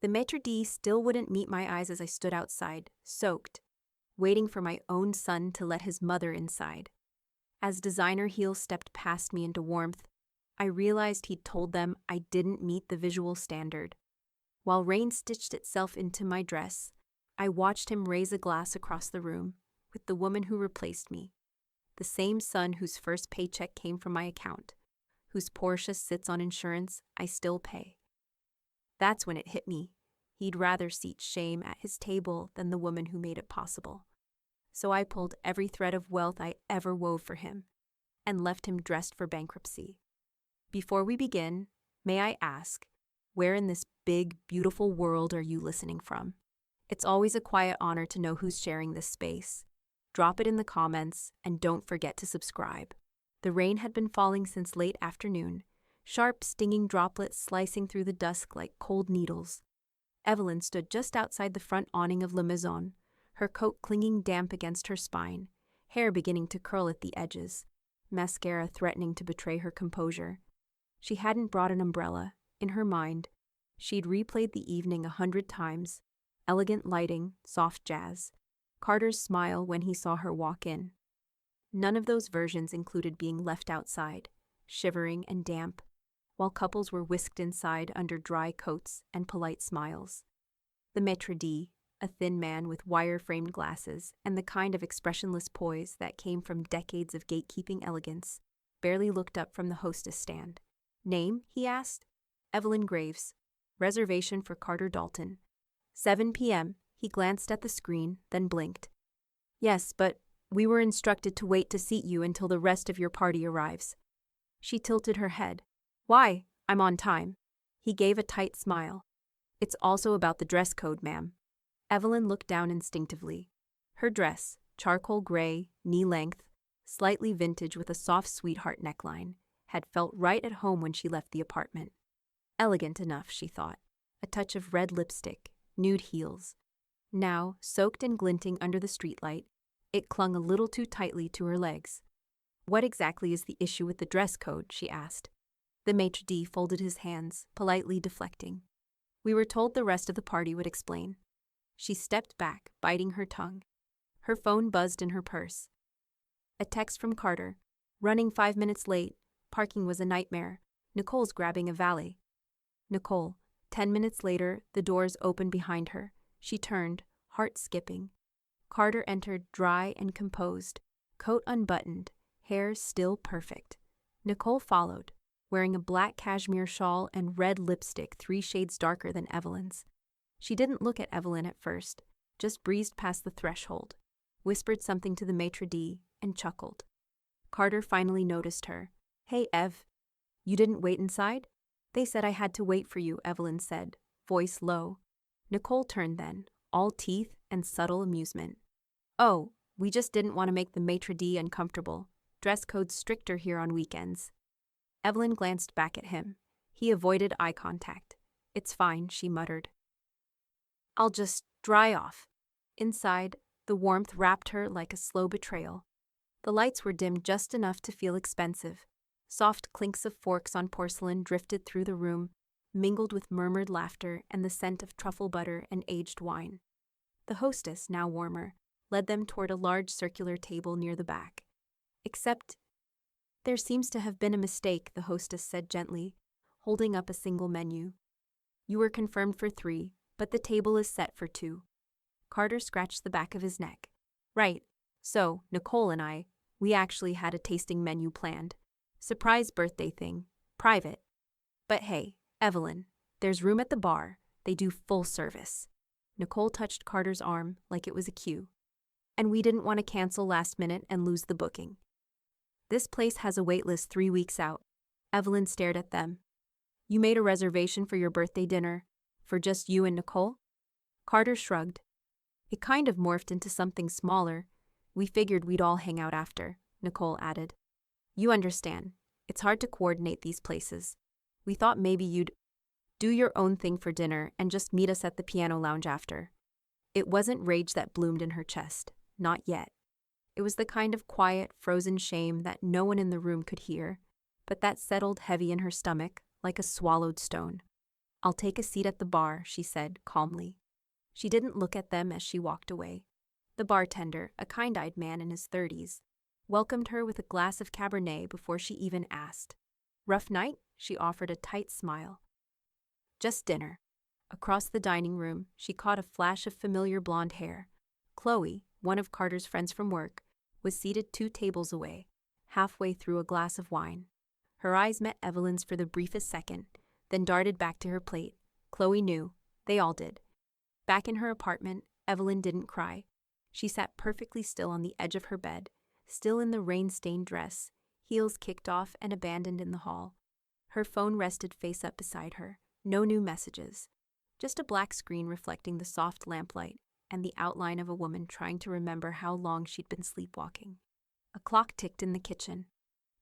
The maître d' still wouldn't meet my eyes as I stood outside, soaked, waiting for my own son to let his mother inside. As designer heels stepped past me into warmth, I realized he'd told them I didn't meet the visual standard. While rain stitched itself into my dress, I watched him raise a glass across the room with the woman who replaced me, the same son whose first paycheck came from my account, whose Porsche sits on insurance I still pay. That's when it hit me. He'd rather seat shame at his table than the woman who made it possible. So I pulled every thread of wealth I ever wove for him and left him dressed for bankruptcy. Before we begin, may I ask, where in this big, beautiful world are you listening from? It's always a quiet honor to know who's sharing this space. Drop it in the comments and don't forget to subscribe. The rain had been falling since late afternoon, sharp, stinging droplets slicing through the dusk like cold needles. Evelyn stood just outside the front awning of La Maison, her coat clinging damp against her spine, hair beginning to curl at the edges, mascara threatening to betray her composure. She hadn't brought an umbrella. In her mind, she'd replayed the evening 100 times. Elegant lighting, soft jazz, Carter's smile when he saw her walk in. None of those versions included being left outside, shivering and damp, while couples were whisked inside under dry coats and polite smiles. The maître d', a thin man with wire-framed glasses and the kind of expressionless poise that came from decades of gatekeeping elegance, barely looked up from the hostess stand. "Name?" he asked. "Evelyn Graves. Reservation for Carter Dalton. 7 p.m. He glanced at the screen, then blinked. "Yes, but we were instructed to wait to seat you until the rest of your party arrives." She tilted her head. "Why? I'm on time." He gave a tight smile. "It's also about the dress code, ma'am." Evelyn looked down instinctively. Her dress, charcoal gray, knee-length, slightly vintage with a soft sweetheart neckline, had felt right at home when she left the apartment. Elegant enough, she thought. A touch of red lipstick, nude heels. Now, soaked and glinting under the streetlight, it clung a little too tightly to her legs. "What exactly is the issue with the dress code?" she asked. The maître d' folded his hands, politely deflecting. "We were told the rest of the party would explain." She stepped back, biting her tongue. Her phone buzzed in her purse. A text from Carter. "Running 5 minutes late. Parking was a nightmare. Nicole's grabbing a valet." Nicole. 10 minutes later, the doors opened behind her. She turned, heart skipping. Carter entered dry and composed, coat unbuttoned, hair still perfect. Nicole followed, wearing a black cashmere shawl and red lipstick 3 shades darker than Evelyn's. She didn't look at Evelyn at first, just breezed past the threshold, whispered something to the maître d', and chuckled. Carter finally noticed her. "Hey, Ev. You didn't wait inside?" "They said I had to wait for you," Evelyn said, voice low. Nicole turned then, all teeth and subtle amusement. "Oh, we just didn't want to make the maître d' uncomfortable. Dress code's stricter here on weekends." Evelyn glanced back at him. He avoided eye contact. "It's fine," she muttered. "I'll just dry off." Inside, the warmth wrapped her like a slow betrayal. The lights were dimmed just enough to feel expensive. Soft clinks of forks on porcelain drifted through the room, mingled with murmured laughter and the scent of truffle butter and aged wine. The hostess, now warmer, led them toward a large circular table near the back. "Except, there seems to have been a mistake," the hostess said gently, holding up a single menu. "You were confirmed for 3, but the table is set for 2. Carter scratched the back of his neck. "Right. So, Nicole and I, we actually had a tasting menu planned. Surprise birthday thing. Private. But hey, Evelyn, there's room at the bar. They do full service." Nicole touched Carter's arm like it was a cue. "And we didn't want to cancel last minute and lose the booking. This place has a wait list 3 weeks out." Evelyn stared at them. "You made a reservation for your birthday dinner for just you and Nicole?" Carter shrugged. "It kind of morphed into something smaller. We figured we'd all hang out after," Nicole added. "You understand. It's hard to coordinate these places. We thought maybe you'd do your own thing for dinner and just meet us at the piano lounge after." It wasn't rage that bloomed in her chest. Not yet. It was the kind of quiet, frozen shame that no one in the room could hear, but that settled heavy in her stomach like a swallowed stone. "I'll take a seat at the bar," she said calmly. She didn't look at them as she walked away. The bartender, a kind-eyed man in his 30s, welcomed her with a glass of Cabernet before she even asked. "Rough night?" She offered a tight smile. "Just dinner." Across the dining room, she caught a flash of familiar blonde hair. Chloe, one of Carter's friends from work, was seated 2 tables away, halfway through a glass of wine. Her eyes met Evelyn's for the briefest second, then darted back to her plate. Chloe knew. They all did. Back in her apartment, Evelyn didn't cry. She sat perfectly still on the edge of her bed, still in the rain-stained dress, heels kicked off and abandoned in the hall. Her phone rested face up beside her. No new messages. Just a black screen reflecting the soft lamplight and the outline of a woman trying to remember how long she'd been sleepwalking. A clock ticked in the kitchen.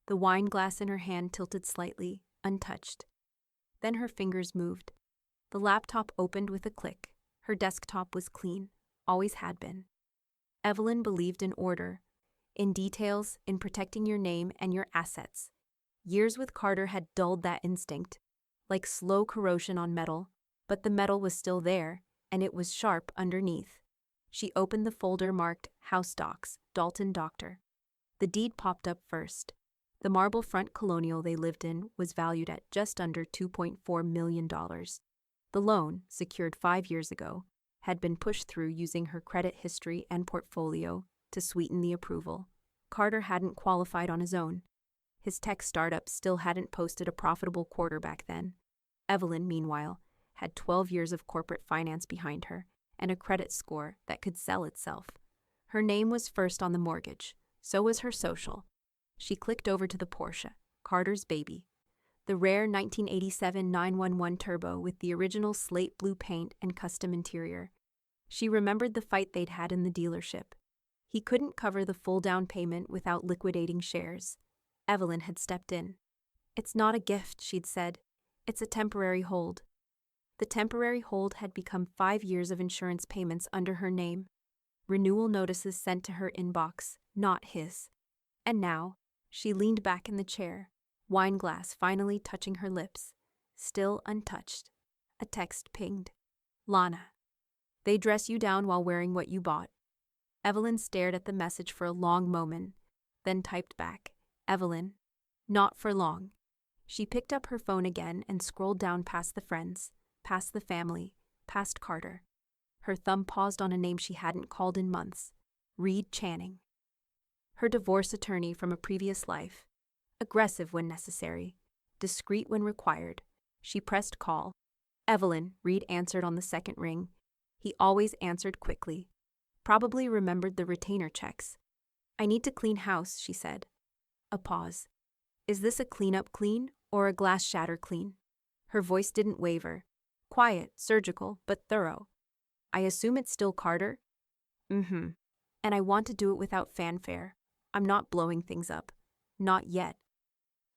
The wine glass in her hand tilted slightly, untouched. Then her fingers moved. The laptop opened with a click. Her desktop was clean, always had been. Evelyn believed in order, in details, in protecting your name and your assets. Years with Carter had dulled that instinct, like slow corrosion on metal, but the metal was still there, and it was sharp underneath. She opened the folder marked House Docs, Dalton Doctor. The deed popped up first. The marble front colonial they lived in was valued at just under $2.4 million. The loan, secured 5 years ago, had been pushed through using her credit history and portfolio to sweeten the approval. Carter hadn't qualified on his own. His tech startup still hadn't posted a profitable quarter back then. Evelyn, meanwhile, had 12 years of corporate finance behind her and a credit score that could sell itself. Her name was first on the mortgage. So was her social. She clicked over to the Porsche, Carter's baby. The rare 1987 911 Turbo with the original slate blue paint and custom interior. She remembered the fight they'd had in the dealership. He couldn't cover the full down payment without liquidating shares. Evelyn had stepped in. "It's not a gift," she'd said. "It's a temporary hold." The temporary hold had become 5 years of insurance payments under her name. Renewal notices sent to her inbox, not his. And now, she leaned back in the chair, wine glass finally touching her lips, still untouched. A text pinged. "Lana. They dress you down while wearing what you bought." Evelyn stared at the message for a long moment, then typed back, "Evelyn. Not for long." She picked up her phone again and scrolled down past the friends, past the family, past Carter. Her thumb paused on a name she hadn't called in months. Reed Channing. Her divorce attorney from a previous life. Aggressive when necessary, discreet when required. She pressed call. "Evelyn," Reed answered on the second ring. He always answered quickly. Probably remembered the retainer checks. "I need to clean house," she said. A pause. "Is this a cleanup clean or a glass shatter clean?" Her voice didn't waver. Quiet, surgical, but thorough. "I assume it's still Carter?" "Mm-hmm. And I want to do it without fanfare. I'm not blowing things up. Not yet.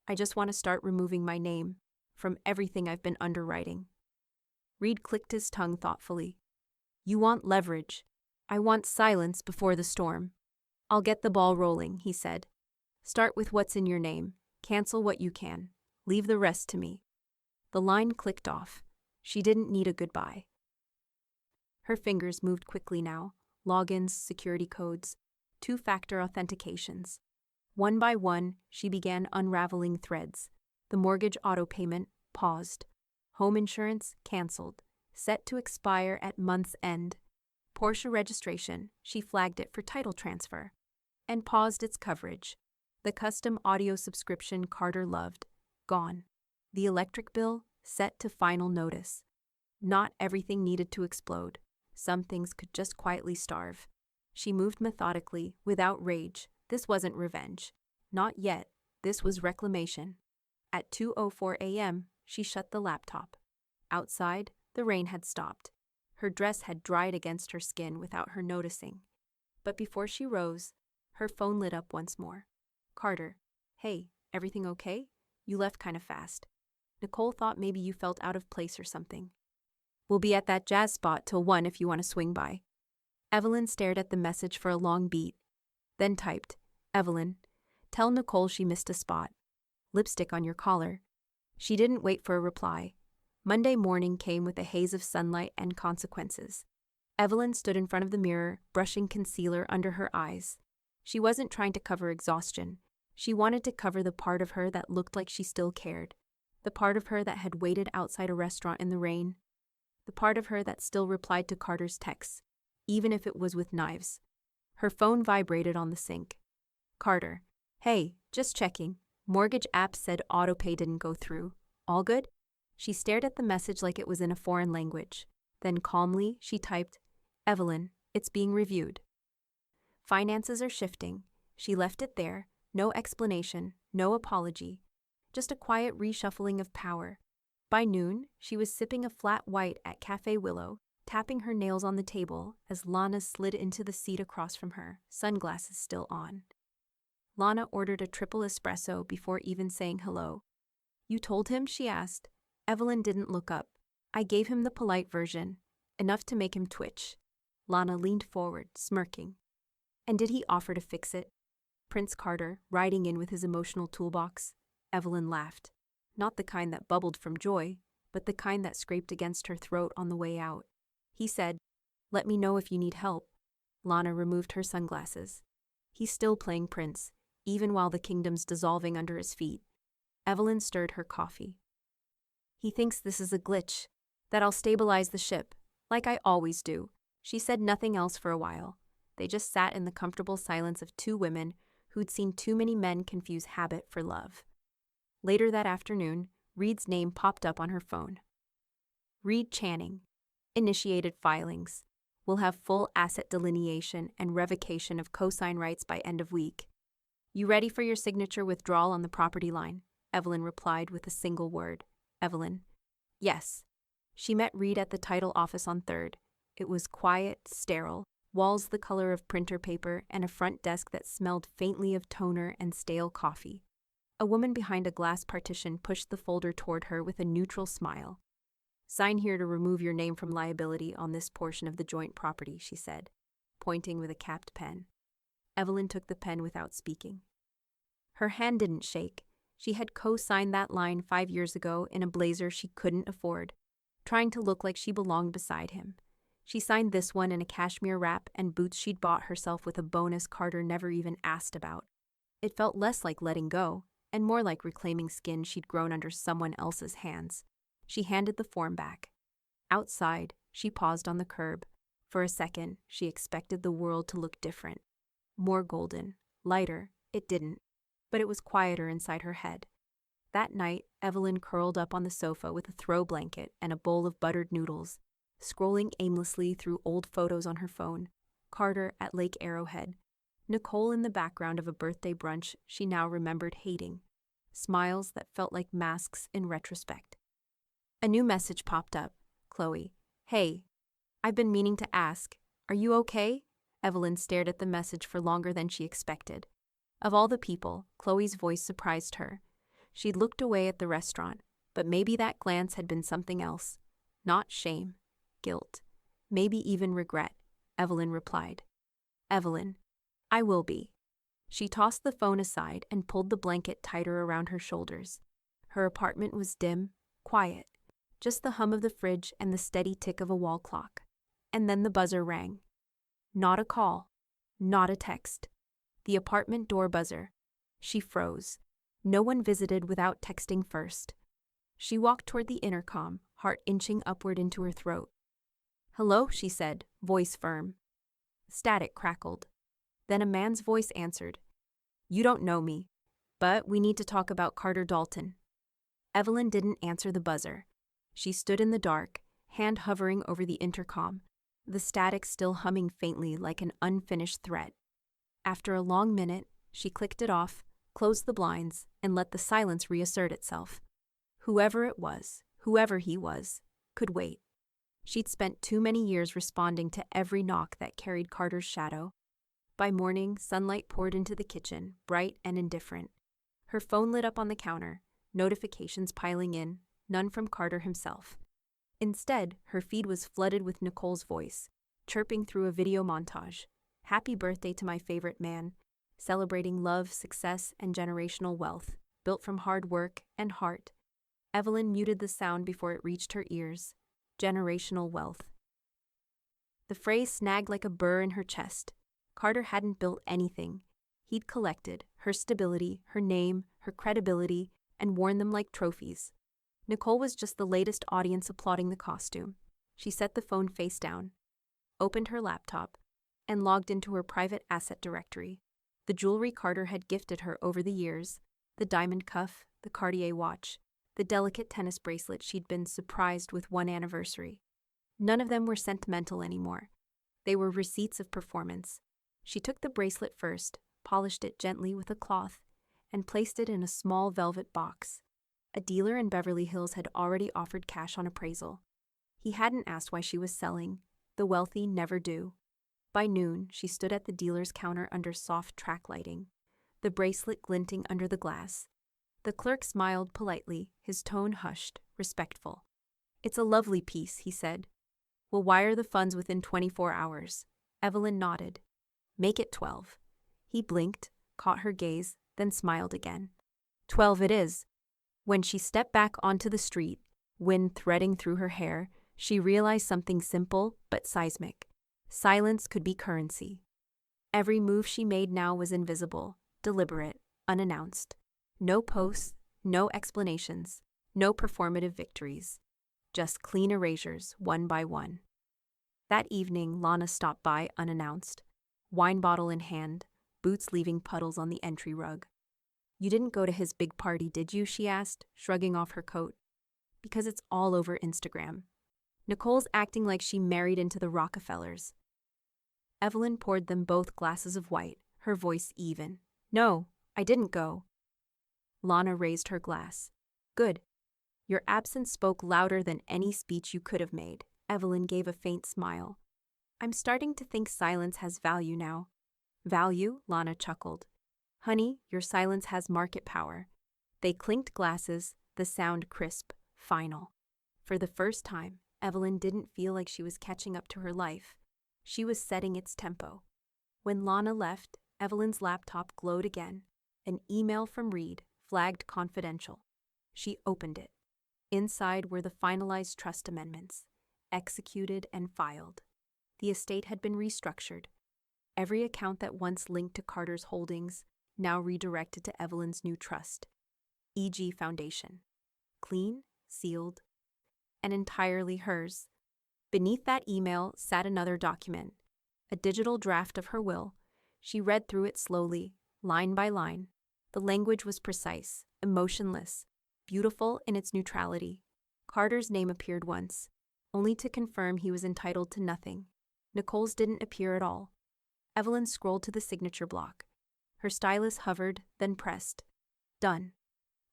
I just want to start removing my name from everything I've been underwriting." Reed clicked his tongue thoughtfully. "You want leverage. I want silence before the storm." "I'll get the ball rolling," he said. "Start with what's in your name. Cancel what you can. Leave the rest to me." The line clicked off. She didn't need a goodbye. Her fingers moved quickly now. Logins, security codes, 2-factor authentications. One by one, she began unraveling threads. The mortgage auto payment paused. Home insurance canceled, set to expire at month's end. Porsche registration, she flagged it for title transfer, and paused its coverage. The custom audio subscription Carter loved, gone. The electric bill, set to final notice. Not everything needed to explode. Some things could just quietly starve. She moved methodically, without rage. This wasn't revenge. Not yet. This was reclamation. At 2:04 a.m., she shut the laptop. Outside, the rain had stopped. Her dress had dried against her skin without her noticing. But before she rose, her phone lit up once more. "Carter. Hey, everything okay? You left kind of fast. Nicole thought maybe you felt out of place or something. We'll be at that jazz spot till 1 if you want to swing by." Evelyn stared at the message for a long beat, then typed, "Evelyn, tell Nicole she missed a spot. Lipstick on your collar." She didn't wait for a reply. Monday morning came with a haze of sunlight and consequences. Evelyn stood in front of the mirror, brushing concealer under her eyes. She wasn't trying to cover exhaustion. She wanted to cover the part of her that looked like she still cared. The part of her that had waited outside a restaurant in the rain. The part of her that still replied to Carter's texts, even if it was with knives. Her phone vibrated on the sink. Carter. Hey, just checking. Mortgage app said autopay didn't go through. All good? She stared at the message like it was in a foreign language. Then calmly, she typed, Evelyn, it's being reviewed. Finances are shifting. She left it there. No explanation, no apology. Just a quiet reshuffling of power. By noon, she was sipping a flat white at Cafe Willow, tapping her nails on the table as Lana slid into the seat across from her, sunglasses still on. Lana ordered a triple espresso before even saying hello. You told him? She asked. Evelyn didn't look up. I gave him the polite version, enough to make him twitch. Lana leaned forward, smirking. And did he offer to fix it? Prince Carter, riding in with his emotional toolbox. Evelyn laughed. Not the kind that bubbled from joy, but the kind that scraped against her throat on the way out. He said, let me know if you need help. Lana removed her sunglasses. He's still playing Prince, even while the kingdom's dissolving under his feet. Evelyn stirred her coffee. He thinks this is a glitch, that I'll stabilize the ship, like I always do. She said nothing else for a while. They just sat in the comfortable silence of two women who'd seen too many men confuse habit for love. Later that afternoon, Reed's name popped up on her phone. Reed Channing. Initiated filings. Will have full asset delineation and revocation of cosign rights by end of week. You ready for your signature withdrawal on the property line? Evelyn replied with a single word. Evelyn. Yes. She met Reed at the title office on 3rd. It was quiet, sterile, walls the color of printer paper, and a front desk that smelled faintly of toner and stale coffee. A woman behind a glass partition pushed the folder toward her with a neutral smile. Sign here to remove your name from liability on this portion of the joint property, she said, pointing with a capped pen. Evelyn took the pen without speaking. Her hand didn't shake. She had co-signed that line 5 years ago in a blazer she couldn't afford, trying to look like she belonged beside him. She signed this one in a cashmere wrap and boots she'd bought herself with a bonus Carter never even asked about. It felt less like letting go, and more like reclaiming skin she'd grown under someone else's hands. She handed the form back. Outside, she paused on the curb. For a second, she expected the world to look different. More golden, lighter, it didn't. But it was quieter inside her head. That night, Evelyn curled up on the sofa with a throw blanket and a bowl of buttered noodles, scrolling aimlessly through old photos on her phone. Carter at Lake Arrowhead. Nicole in the background of a birthday brunch she now remembered hating. Smiles that felt like masks in retrospect. A new message popped up. Chloe. Hey. I've been meaning to ask. Are you okay? Evelyn stared at the message for longer than she expected. Of all the people, Chloe's voice surprised her. She'd looked away at the restaurant, but maybe that glance had been something else. Not shame. Guilt. Maybe even regret, Evelyn replied. Evelyn. I will be. She tossed the phone aside and pulled the blanket tighter around her shoulders. Her apartment was dim, quiet. Just the hum of the fridge and the steady tick of a wall clock. And then the buzzer rang. Not a call. Not a text. The apartment door buzzer. She froze. No one visited without texting first. She walked toward the intercom, heart inching upward into her throat. Hello, she said, voice firm. Static crackled. Then a man's voice answered. You don't know me, but we need to talk about Carter Dalton. Evelyn didn't answer the buzzer. She stood in the dark, hand hovering over the intercom, the static still humming faintly like an unfinished threat. After a long minute, she clicked it off, closed the blinds, and let the silence reassert itself. Whoever it was, whoever he was, could wait. She'd spent too many years responding to every knock that carried Carter's shadow. By morning, sunlight poured into the kitchen, bright and indifferent. Her phone lit up on the counter, notifications piling in, none from Carter himself. Instead, her feed was flooded with Nicole's voice, chirping through a video montage. Happy birthday to my favorite man, celebrating love, success, and generational wealth, built from hard work and heart. Evelyn muted the sound before it reached her ears. Generational wealth. The phrase snagged like a burr in her chest. Carter hadn't built anything. He'd collected her stability, her name, her credibility, and worn them like trophies. Nicole was just the latest audience applauding the costume. She set the phone face down, opened her laptop, and logged into her private asset directory. The jewelry Carter had gifted her over the years, the diamond cuff, the Cartier watch, the delicate tennis bracelet she'd been surprised with one anniversary. None of them were sentimental anymore. They were receipts of performance. She took the bracelet first, polished it gently with a cloth, and placed it in a small velvet box. A dealer in Beverly Hills had already offered cash on appraisal. He hadn't asked why she was selling. The wealthy never do. By noon, she stood at the dealer's counter under soft track lighting, the bracelet glinting under the glass. The clerk smiled politely, his tone hushed, respectful. "It's a lovely piece," he said. "We'll wire the funds within 24 hours. Evelyn nodded. "Make it 12. He blinked, caught her gaze, then smiled again. 12 it is. When she stepped back onto the street, wind threading through her hair, she realized something simple but seismic. Silence could be currency. Every move she made now was invisible, deliberate, unannounced. No posts, no explanations, no performative victories. Just clean erasures, one by one. That evening, Lana stopped by unannounced, wine bottle in hand, boots leaving puddles on the entry rug. "You didn't go to his big party, did you?" she asked, shrugging off her coat. "Because it's all over Instagram. Nicole's acting like she married into the Rockefellers." Evelyn poured them both glasses of white, her voice even. "No, I didn't go." Lana raised her glass. "Good. Your absence spoke louder than any speech you could have made." Evelyn gave a faint smile. "I'm starting to think silence has value now." "Value?" Lana chuckled. "Honey, your silence has market power." They clinked glasses, the sound crisp, final. For the first time, Evelyn didn't feel like she was catching up to her life. She was setting its tempo. When Lana left, Evelyn's laptop glowed again. An email from Reed, flagged confidential. She opened it. Inside were the finalized trust amendments, executed and filed. The estate had been restructured. Every account that once linked to Carter's holdings now redirected to Evelyn's new trust, E.G. Foundation. Clean, sealed, and entirely hers. Beneath that email sat another document, a digital draft of her will. She read through it slowly, line by line. The language was precise, emotionless, beautiful in its neutrality. Carter's name appeared once, only to confirm he was entitled to nothing. Nicole's didn't appear at all. Evelyn scrolled to the signature block. Her stylus hovered, then pressed. Done.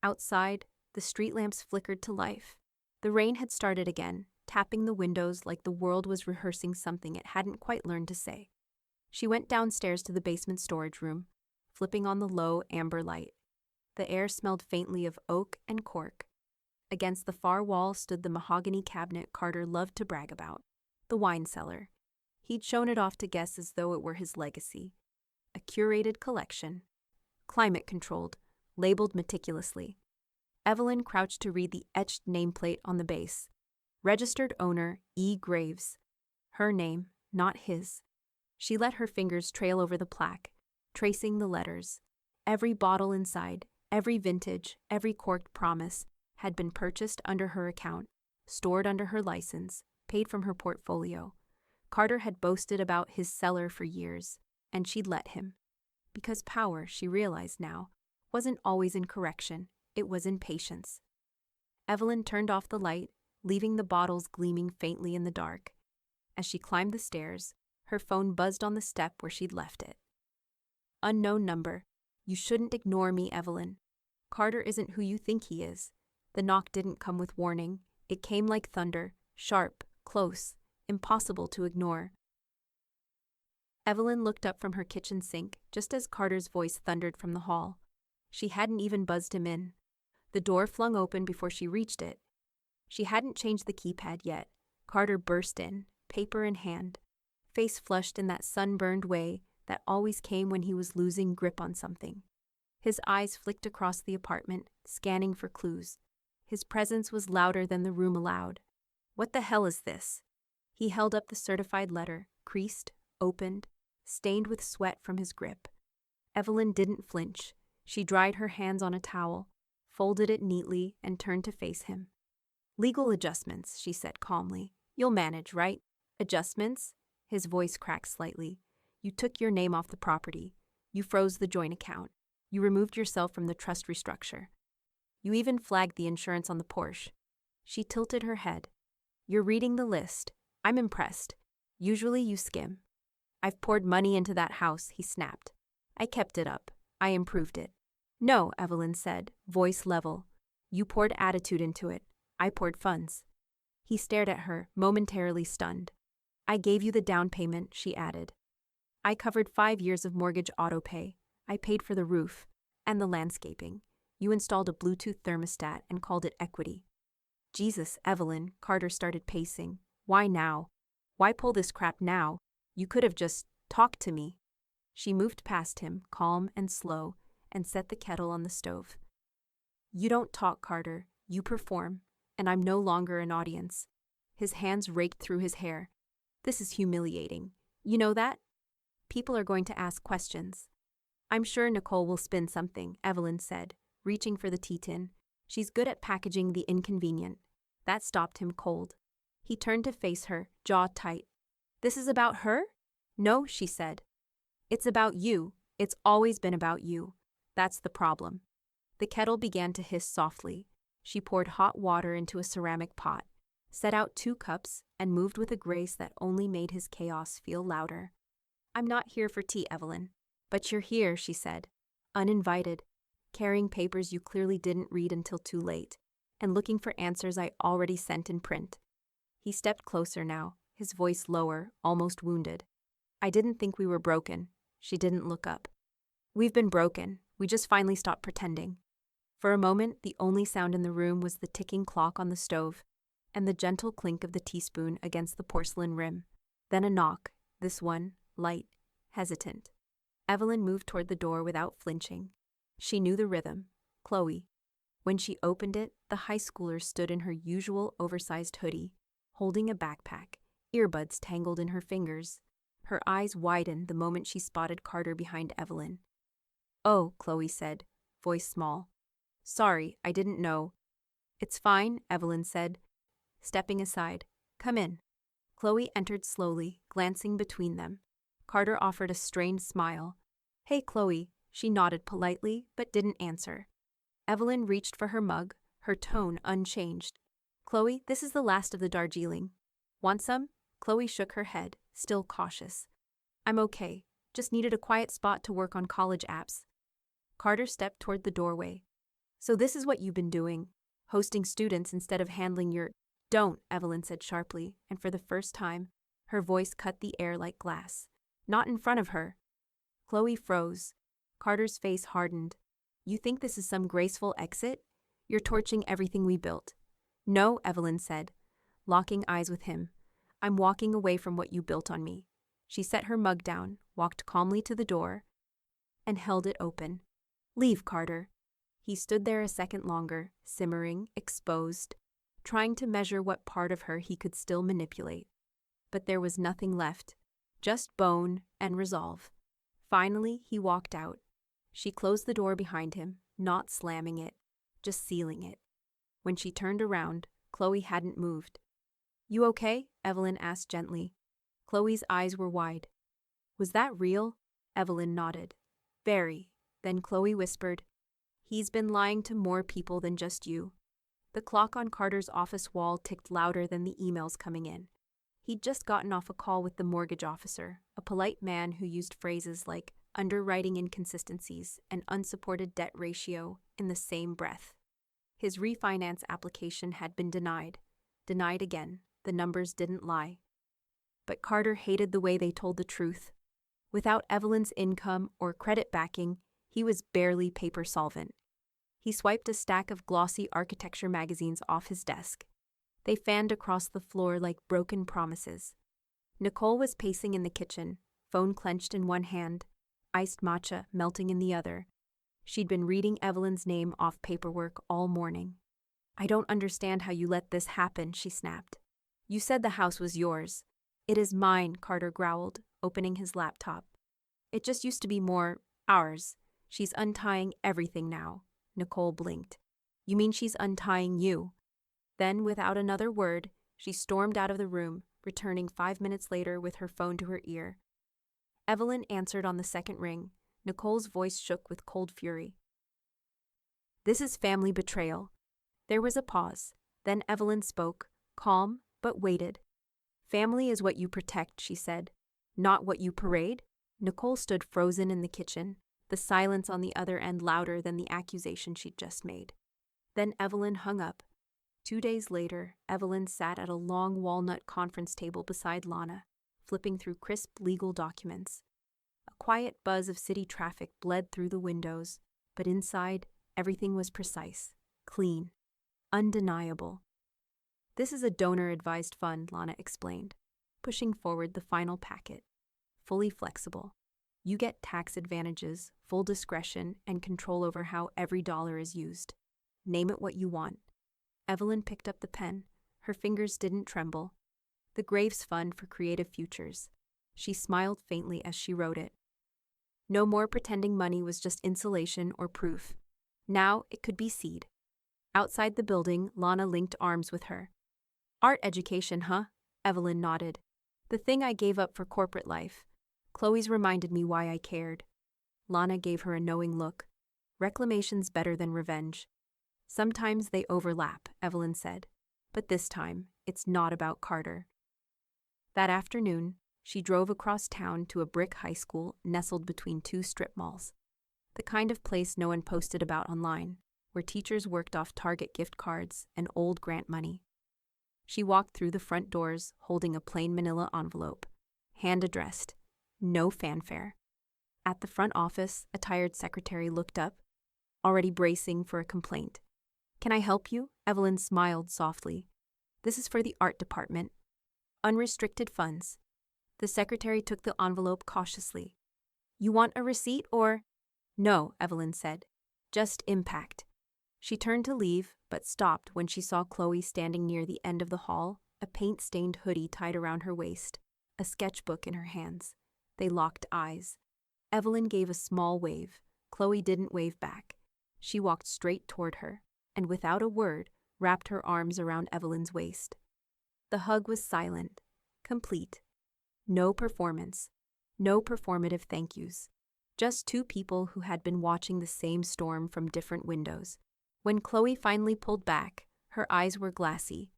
Outside, the street lamps flickered to life. The rain had started again, tapping the windows like the world was rehearsing something it hadn't quite learned to say. She went downstairs to the basement storage room, flipping on the low amber light. The air smelled faintly of oak and cork. Against the far wall stood the mahogany cabinet Carter loved to brag about, the wine cellar. He'd shown it off to guests as though it were his legacy. A curated collection. Climate-controlled, labeled meticulously. Evelyn crouched to read the etched nameplate on the base. Registered owner E. Graves. Her name, not his. She let her fingers trail over the plaque, tracing the letters. Every bottle inside, every vintage, every corked promise had been purchased under her account, stored under her license, paid from her portfolio. Carter had boasted about his cellar for years, and she'd let him. Because power, she realized now, wasn't always in correction, it was in patience. Evelyn turned off the light, leaving the bottles gleaming faintly in the dark. As she climbed the stairs, her phone buzzed on the step where she'd left it. Unknown number. You shouldn't ignore me, Evelyn. Carter isn't who you think he is. The knock didn't come with warning. It came like thunder, sharp, close, impossible to ignore. Evelyn looked up from her kitchen sink just as Carter's voice thundered from the hall. She hadn't even buzzed him in. The door flung open before she reached it. She hadn't changed the keypad yet. Carter burst in, paper in hand, face flushed in that sunburned way that always came when he was losing grip on something. His eyes flicked across the apartment, scanning for clues. His presence was louder than the room allowed. What the hell is this? He held up the certified letter, creased, opened, stained with sweat from his grip. Evelyn didn't flinch. She dried her hands on a towel, folded it neatly, and turned to face him. Legal adjustments, she said calmly. You'll manage, right? Adjustments? His voice cracked slightly. You took your name off the property. You froze the joint account. You removed yourself from the trust restructure. You even flagged the insurance on the Porsche. She tilted her head. You're reading the list. I'm impressed. Usually you skim. I've poured money into that house, he snapped. I kept it up. I improved it. No, Evelyn said, voice level. You poured attitude into it. I poured funds. He stared at her, momentarily stunned. I gave you the down payment, she added. I covered 5 years of mortgage auto-pay. I paid for the roof and the landscaping. You installed a Bluetooth thermostat and called it equity. Jesus, Evelyn, Carter started pacing. Why now? Why pull this crap now? You could have just talked to me. She moved past him, calm and slow, and set the kettle on the stove. You don't talk, Carter. You perform, and I'm no longer an audience. His hands raked through his hair. This is humiliating. You know that? People are going to ask questions. I'm sure Nicole will spin something, Evelyn said, reaching for the tea tin. She's good at packaging the inconvenient. That stopped him cold. He turned to face her, jaw tight. This is about her? No, she said. It's about you. It's always been about you. That's the problem. The kettle began to hiss softly. She poured hot water into a ceramic pot, set out 2 cups, and moved with a grace that only made his chaos feel louder. I'm not here for tea, Evelyn. But you're here, she said, uninvited, carrying papers you clearly didn't read until too late, and looking for answers I already sent in print. He stepped closer now, his voice lower, almost wounded. I didn't think we were broken. She didn't look up. We've been broken. We just finally stopped pretending. For a moment, the only sound in the room was the ticking clock on the stove and the gentle clink of the teaspoon against the porcelain rim. Then a knock, this one, light, hesitant. Evelyn moved toward the door without flinching. She knew the rhythm. Chloe. When she opened it, the high schooler stood in her usual oversized hoodie, holding a backpack, earbuds tangled in her fingers. Her eyes widened the moment she spotted Carter behind Evelyn. Oh, Chloe said, voice small. Sorry, I didn't know. It's fine, Evelyn said, stepping aside. Come in. Chloe entered slowly, glancing between them. Carter offered a strained smile. Hey, Chloe. She nodded politely, but didn't answer. Evelyn reached for her mug, her tone unchanged. Chloe, this is the last of the Darjeeling. Want some? Chloe shook her head, still cautious. I'm okay. Just needed a quiet spot to work on college apps. Carter stepped toward the doorway. So this is what you've been doing, hosting students instead of handling your... Don't, Evelyn said sharply, and for the first time, her voice cut the air like glass. Not in front of her. Chloe froze. Carter's face hardened. You think this is some graceful exit? You're torching everything we built. No, Evelyn said, locking eyes with him. I'm walking away from what you built on me. She set her mug down, walked calmly to the door, and held it open. Leave, Carter. He stood there a second longer, simmering, exposed, trying to measure what part of her he could still manipulate. But there was nothing left, just bone and resolve. Finally, he walked out. She closed the door behind him, not slamming it, just sealing it. When she turned around, Chloe hadn't moved. You okay? Evelyn asked gently. Chloe's eyes were wide. Was that real? Evelyn nodded. Very. Then Chloe whispered, He's been lying to more people than just you. The clock on Carter's office wall ticked louder than the emails coming in. He'd just gotten off a call with the mortgage officer, a polite man who used phrases like underwriting inconsistencies and unsupported debt ratio in the same breath. His refinance application had been denied. Denied again. The numbers didn't lie. But Carter hated the way they told the truth. Without Evelyn's income or credit backing, he was barely paper solvent. He swiped a stack of glossy architecture magazines off his desk. They fanned across the floor like broken promises. Nicole was pacing in the kitchen, phone clenched in one hand, iced matcha melting in the other. She'd been reading Evelyn's name off paperwork all morning. I don't understand how you let this happen, she snapped. You said the house was yours. It is mine, Carter growled, opening his laptop. It just used to be more ours. She's untying everything now. Nicole blinked. You mean she's untying you? Then, without another word, she stormed out of the room, returning 5 minutes later with her phone to her ear. Evelyn answered on the second ring. Nicole's voice shook with cold fury. This is family betrayal. There was a pause. Then Evelyn spoke, calm, but weighted. Family is what you protect, she said. Not what you parade? Nicole stood frozen in the kitchen, the silence on the other end louder than the accusation she'd just made. Then Evelyn hung up. 2 days later, Evelyn sat at a long walnut conference table beside Lana, flipping through crisp legal documents. A quiet buzz of city traffic bled through the windows, but inside, everything was precise, clean, undeniable. This is a donor-advised fund, Lana explained, pushing forward the final packet. Fully flexible. You get tax advantages, full discretion, and control over how every dollar is used. Name it what you want. Evelyn picked up the pen. Her fingers didn't tremble. The Graves Fund for Creative Futures. She smiled faintly as she wrote it. No more pretending money was just insulation or proof. Now it could be seed. Outside the building, Lana linked arms with her. Art education, huh? Evelyn nodded. The thing I gave up for corporate life. Chloe's reminded me why I cared. Lana gave her a knowing look. Reclamation's better than revenge. Sometimes they overlap, Evelyn said. But this time, it's not about Carter. That afternoon, she drove across town to a brick high school nestled between 2 strip malls. The kind of place no one posted about online, where teachers worked off Target gift cards and old grant money. She walked through the front doors, holding a plain manila envelope, hand-addressed, no fanfare. At the front office, a tired secretary looked up, already bracing for a complaint. Can I help you? Evelyn smiled softly. This is for the art department. Unrestricted funds. The secretary took the envelope cautiously. You want a receipt or? No, Evelyn said. Just impact. She turned to leave, but stopped when she saw Chloe standing near the end of the hall, a paint-stained hoodie tied around her waist, a sketchbook in her hands. They locked eyes. Evelyn gave a small wave. Chloe didn't wave back. She walked straight toward her, and without a word, wrapped her arms around Evelyn's waist. The hug was silent, complete. No performance, no performative thank yous. Just 2 people who had been watching the same storm from different windows. When Chloe finally pulled back, her eyes were glassy.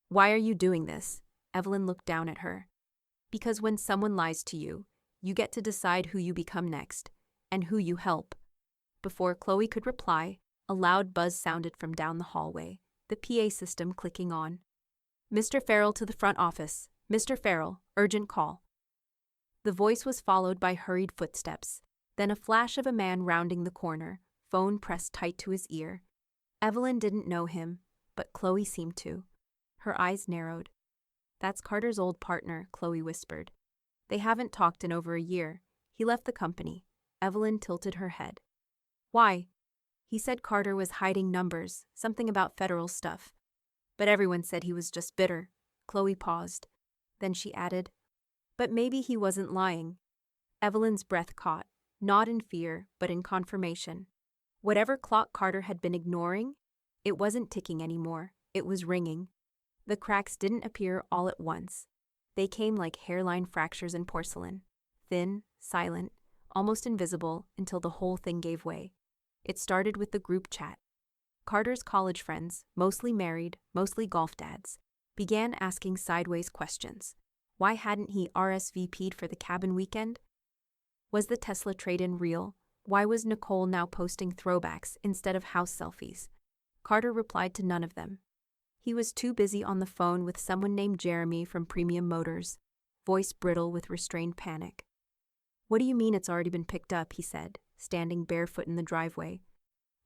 Why are you doing this? Evelyn looked down at her. Because when someone lies to you, you get to decide who you become next, and who you help. Before Chloe could reply, a loud buzz sounded from down the hallway, the PA system clicking on. Mr. Farrell to the front office. Mr. Farrell, urgent call. The voice was followed by hurried footsteps, then a flash of a man rounding the corner, phone pressed tight to his ear. Evelyn didn't know him, but Chloe seemed to. Her eyes narrowed. That's Carter's old partner, Chloe whispered. They haven't talked in over a year. He left the company. Evelyn tilted her head. Why? He said Carter was hiding numbers, something about federal stuff. But everyone said he was just bitter. Chloe paused. Then she added, but maybe he wasn't lying. Evelyn's breath caught, not in fear, but in confirmation. Whatever clock Carter had been ignoring, it wasn't ticking anymore. It was ringing. The cracks didn't appear all at once. They came like hairline fractures in porcelain, thin, silent, almost invisible until the whole thing gave way. It started with the group chat. Carter's college friends, mostly married, mostly golf dads, began asking sideways questions. Why hadn't he RSVP'd for the cabin weekend? Was the Tesla trade-in real? Why was Nicole now posting throwbacks instead of house selfies? Carter replied to none of them. He was too busy on the phone with someone named Jeremy from Premium Motors, voice brittle with restrained panic. What do you mean it's already been picked up, he said, standing barefoot in the driveway,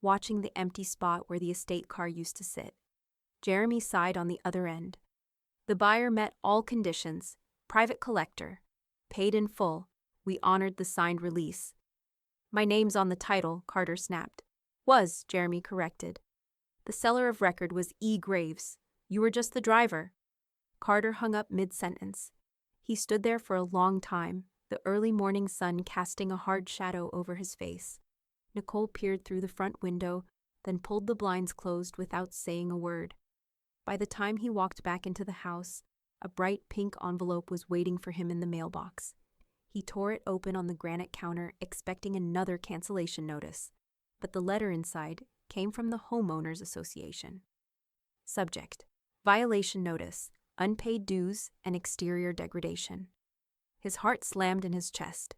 watching the empty spot where the estate car used to sit. Jeremy sighed on the other end. The buyer met all conditions, private collector, paid in full. We honored the signed release. My name's on the title, Carter snapped. Was, Jeremy corrected. The seller of record was E. Graves. You were just the driver. Carter hung up mid-sentence. He stood there for a long time, the early morning sun casting a hard shadow over his face. Nicole peered through the front window, then pulled the blinds closed without saying a word. By the time he walked back into the house, a bright pink envelope was waiting for him in the mailbox. He tore it open on the granite counter, expecting another cancellation notice, but the letter inside came from the Homeowners Association. Subject: Violation notice, unpaid dues, and exterior degradation. His heart slammed in his chest.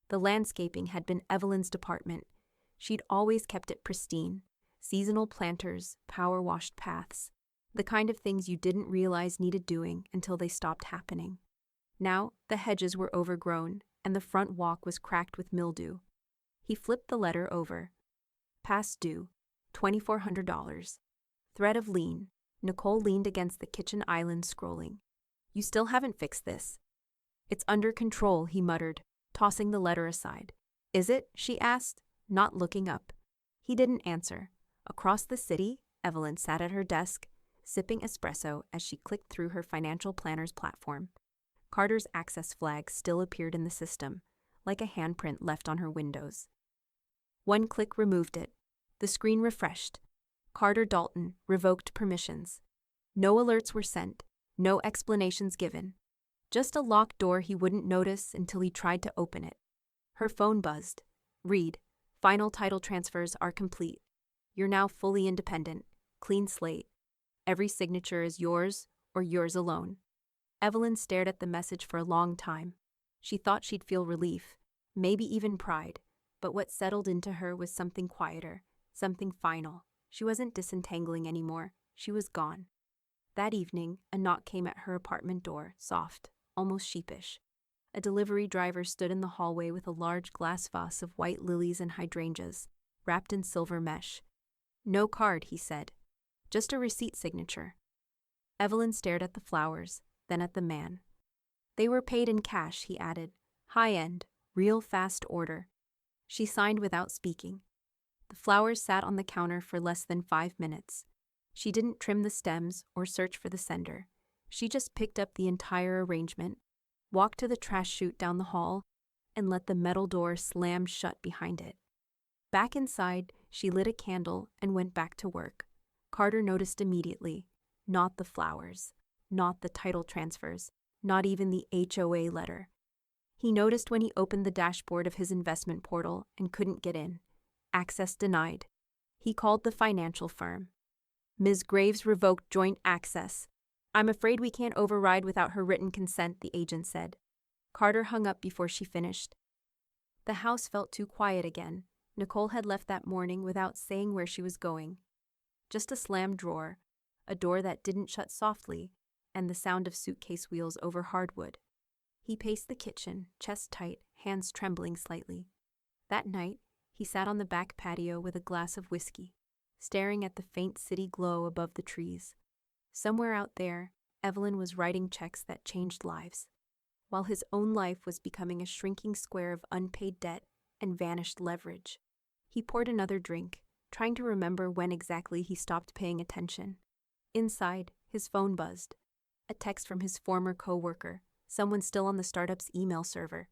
The landscaping had been Evelyn's department. She'd always kept it pristine. Seasonal planters, power-washed paths, the kind of things you didn't realize needed doing until they stopped happening. Now, the hedges were overgrown, and the front walk was cracked with mildew. He flipped the letter over. Past due, $2,400. Threat of lien. Nicole leaned against the kitchen island, scrolling. You still haven't fixed this. It's under control, he muttered, tossing the letter aside. Is it? She asked, not looking up. He didn't answer. Across the city, Evelyn sat at her desk, sipping espresso as she clicked through her financial planner's platform. Carter's access flag still appeared in the system, like a handprint left on her windows. One click removed it. The screen refreshed. Carter Dalton revoked permissions. No alerts were sent, no explanations given. Just a locked door he wouldn't notice until he tried to open it. Her phone buzzed. Read. Final title transfers are complete. You're now fully independent. Clean slate. Every signature is yours or yours alone. Evelyn stared at the message for a long time. She thought she'd feel relief, maybe even pride, but what settled into her was something quieter, something final. She wasn't disentangling anymore. She was gone. That evening, a knock came at her apartment door, soft, almost sheepish. A delivery driver stood in the hallway with a large glass vase of white lilies and hydrangeas, wrapped in silver mesh. No card, he said. Just a receipt signature. Evelyn stared at the flowers, then at the man. They were paid in cash, he added. High-end, real fast order. She signed without speaking. The flowers sat on the counter for less than 5 minutes. She didn't trim the stems or search for the sender. She just picked up the entire arrangement, walked to the trash chute down the hall, and let the metal door slam shut behind it. Back inside, she lit a candle and went back to work. Carter noticed immediately. Not the flowers, not the title transfers, not even the HOA letter. He noticed when he opened the dashboard of his investment portal and couldn't get in. Access denied. He called the financial firm. Ms. Graves revoked joint access. I'm afraid we can't override without her written consent, the agent said. Carter hung up before she finished. The house felt too quiet again. Nicole had left that morning without saying where she was going. Just a slammed drawer, a door that didn't shut softly, and the sound of suitcase wheels over hardwood. He paced the kitchen, chest tight, hands trembling slightly. That night, he sat on the back patio with a glass of whiskey, staring at the faint city glow above the trees. Somewhere out there, Evelyn was writing checks that changed lives, while his own life was becoming a shrinking square of unpaid debt and vanished leverage. He poured another drink, trying to remember when exactly he stopped paying attention. Inside, his phone buzzed. A text from his former co-worker, someone still on the startup's email server.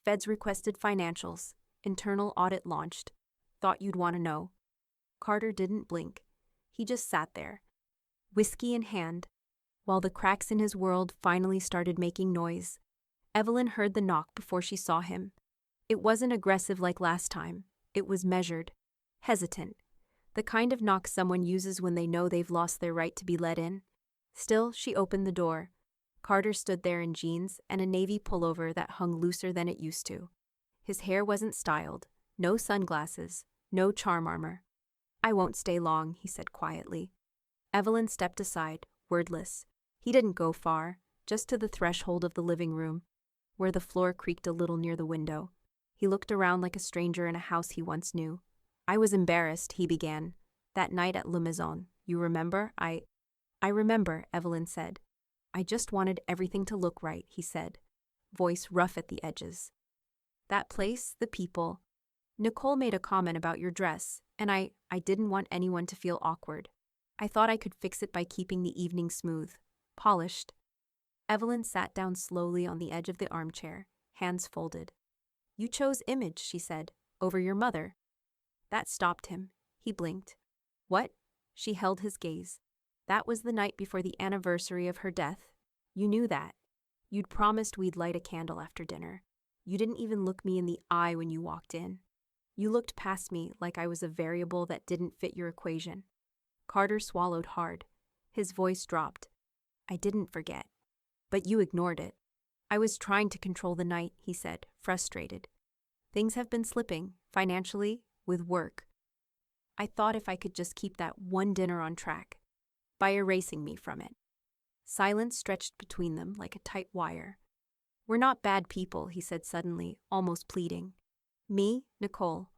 Feds requested financials. Internal audit launched. Thought you'd want to know. Carter didn't blink. He just sat there, whiskey in hand, while the cracks in his world finally started making noise. Evelyn heard the knock before she saw him. It wasn't aggressive like last time. It was measured, hesitant, the kind of knock someone uses when they know they've lost their right to be let in. Still, she opened the door. Carter stood there in jeans and a navy pullover that hung looser than it used to. His hair wasn't styled, no sunglasses, no charm armor. I won't stay long, he said quietly. Evelyn stepped aside, wordless. He didn't go far, just to the threshold of the living room, where the floor creaked a little near the window. He looked around like a stranger in a house he once knew. I was embarrassed, he began. That night at La Maison, you remember? I remember, Evelyn said. I just wanted everything to look right, he said, voice rough at the edges. That place, the people. Nicole made a comment about your dress, and I didn't want anyone to feel awkward. I thought I could fix it by keeping the evening smooth, polished. Evelyn sat down slowly on the edge of the armchair, hands folded. You chose Image, she said, over your mother. That stopped him. He blinked. What? She held his gaze. That was the night before the anniversary of her death. You knew that. You'd promised we'd light a candle after dinner. You didn't even look me in the eye when you walked in. You looked past me like I was a variable that didn't fit your equation. Carter swallowed hard. His voice dropped. I didn't forget. But you ignored it. I was trying to control the night, he said, frustrated. Things have been slipping, financially, with work. I thought if I could just keep that one dinner on track, by erasing me from it. Silence stretched between them like a tight wire. We're not bad people, he said suddenly, almost pleading. Me, Nicole.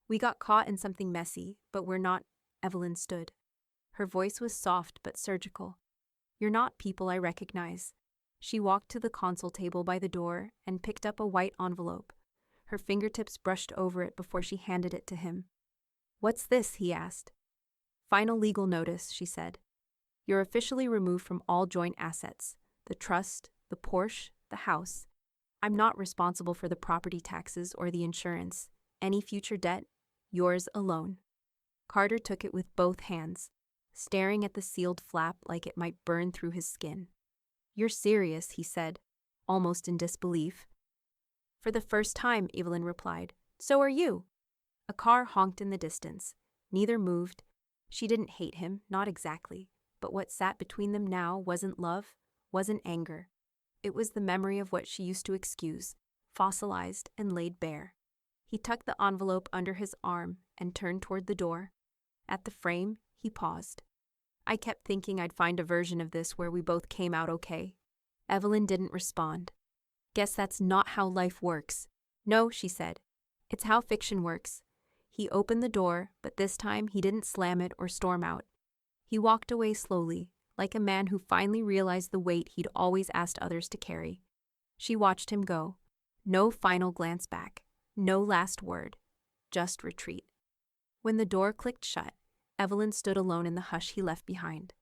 We got caught in something messy, but we're not. Evelyn stood. Her voice was soft but surgical. You're not people I recognize. She walked to the console table by the door and picked up a white envelope. Her fingertips brushed over it before she handed it to him. What's this? He asked. Final legal notice, she said. You're officially removed from all joint assets, the trust, the Porsche, the house. I'm not responsible for the property taxes or the insurance. Any future debt, yours alone. Carter took it with both hands, staring at the sealed flap like it might burn through his skin. You're serious, he said, almost in disbelief. For the first time, Evelyn replied. So are you. A car honked in the distance. Neither moved. She didn't hate him, not exactly, but what sat between them now wasn't love, wasn't anger. It was the memory of what she used to excuse, fossilized and laid bare. He tucked the envelope under his arm and turned toward the door. At the frame, he paused. I kept thinking I'd find a version of this where we both came out okay. Evelyn didn't respond. Guess that's not how life works. No, she said. It's how fiction works. He opened the door, but this time he didn't slam it or storm out. He walked away slowly, like a man who finally realized the weight he'd always asked others to carry. She watched him go. No final glance back. No last word. Just retreat. When the door clicked shut, Evelyn stood alone in the hush he left behind.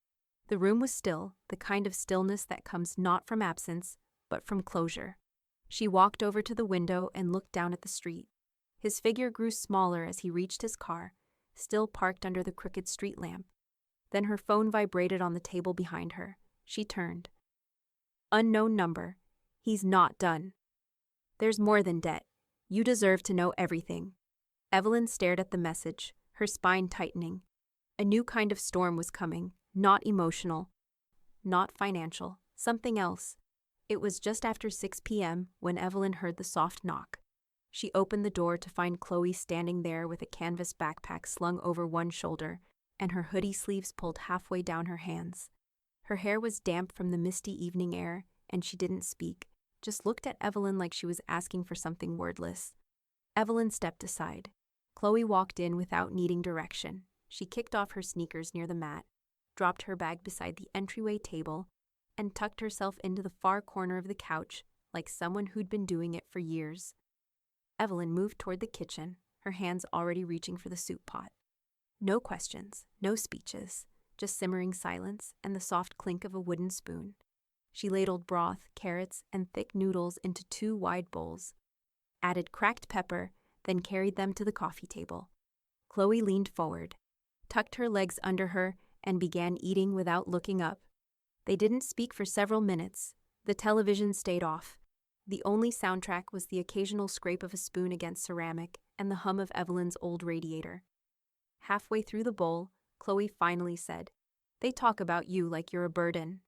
The room was still, the kind of stillness that comes not from absence, but from closure. She walked over to the window and looked down at the street. His figure grew smaller as he reached his car, still parked under the crooked street lamp. Then her phone vibrated on the table behind her. She turned. Unknown number. He's not done. There's more than debt. You deserve to know everything. Evelyn stared at the message, her spine tightening. A new kind of storm was coming, not emotional, not financial, something else. It was just after 6 p.m. when Evelyn heard the soft knock. She opened the door to find Chloe standing there with a canvas backpack slung over one shoulder and her hoodie sleeves pulled halfway down her hands. Her hair was damp from the misty evening air, and she didn't speak, just looked at Evelyn like she was asking for something wordless. Evelyn stepped aside. Chloe walked in without needing direction. She kicked off her sneakers near the mat, dropped her bag beside the entryway table, and tucked herself into the far corner of the couch like someone who'd been doing it for years. Evelyn moved toward the kitchen, her hands already reaching for the soup pot. No questions, no speeches, just simmering silence and the soft clink of a wooden spoon. She ladled broth, carrots, and thick noodles into 2 wide bowls, added cracked pepper, then carried them to the coffee table. Chloe leaned forward, tucked her legs under her, and began eating without looking up. They didn't speak for several minutes. The television stayed off. The only soundtrack was the occasional scrape of a spoon against ceramic and the hum of Evelyn's old radiator. Halfway through the bowl, Chloe finally said, "They talk about you like you're a burden."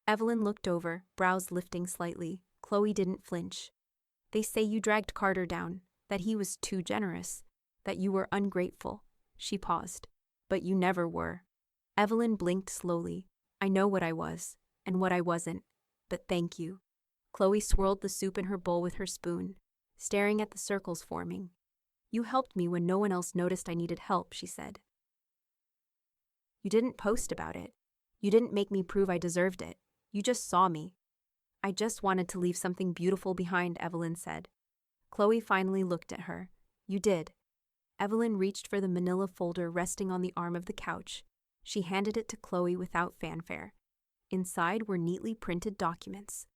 Evelyn looked over, brows lifting slightly. Chloe didn't flinch. "They say you dragged Carter down, that he was too generous, that you were ungrateful." She paused. "But you never were." Evelyn blinked slowly. "I know what I was, and what I wasn't, but thank you." Chloe swirled the soup in her bowl with her spoon, staring at the circles forming. "You helped me when no one else noticed I needed help," she said. "You didn't post about it. You didn't make me prove I deserved it. You just saw me." "I just wanted to leave something beautiful behind," Evelyn said. Chloe finally looked at her. "You did. Evelyn reached for the manila folder resting on the arm of the couch. She handed it to Chloe without fanfare. Inside were neatly printed documents: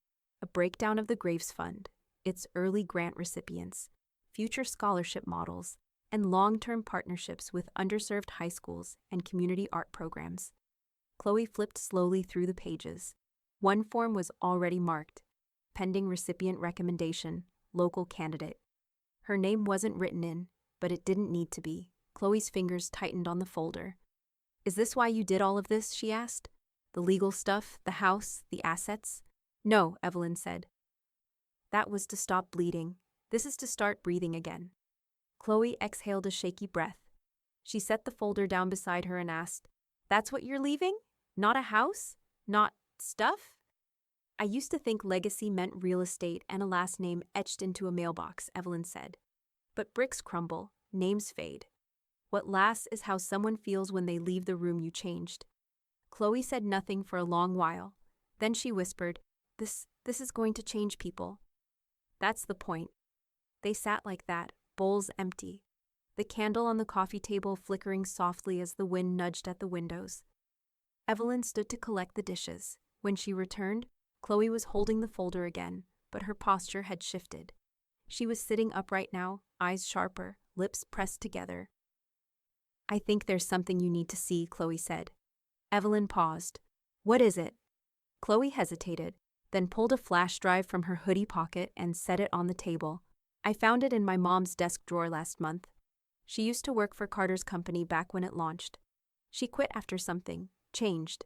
a breakdown of the Graves Fund, its early grant recipients, future scholarship models, and long-term partnerships with underserved high schools and community art programs. Chloe flipped slowly through the pages. One form was already marked: pending recipient recommendation, local candidate. Her name wasn't written in, but it didn't need to be. Chloe's fingers tightened on the folder. "Is this why you did all of this?" she asked. "The legal stuff, the house, the assets?" "No," Evelyn said. "That was to stop bleeding. This is to start breathing again." Chloe exhaled a shaky breath. She set the folder down beside her and asked, "That's what you're leaving? Not a house? Not stuff?" "I used to think legacy meant real estate and a last name etched into a mailbox," Evelyn said. "But bricks crumble, names fade. What lasts is how someone feels when they leave the room you changed." Chloe said nothing for a long while. Then she whispered, This is going to change people." "That's the point." They sat like that, bowls empty, the candle on the coffee table flickering softly as the wind nudged at the windows. Evelyn stood to collect the dishes. When she returned, Chloe was holding the folder again, but her posture had shifted. She was sitting upright now, eyes sharper, lips pressed together. "I think there's something you need to see," Chloe said. Evelyn paused. "What is it?" Chloe hesitated, then pulled a flash drive from her hoodie pocket and set it on the table. "I found it in my mom's desk drawer last month. She used to work for Carter's company back when it launched. She quit after something changed.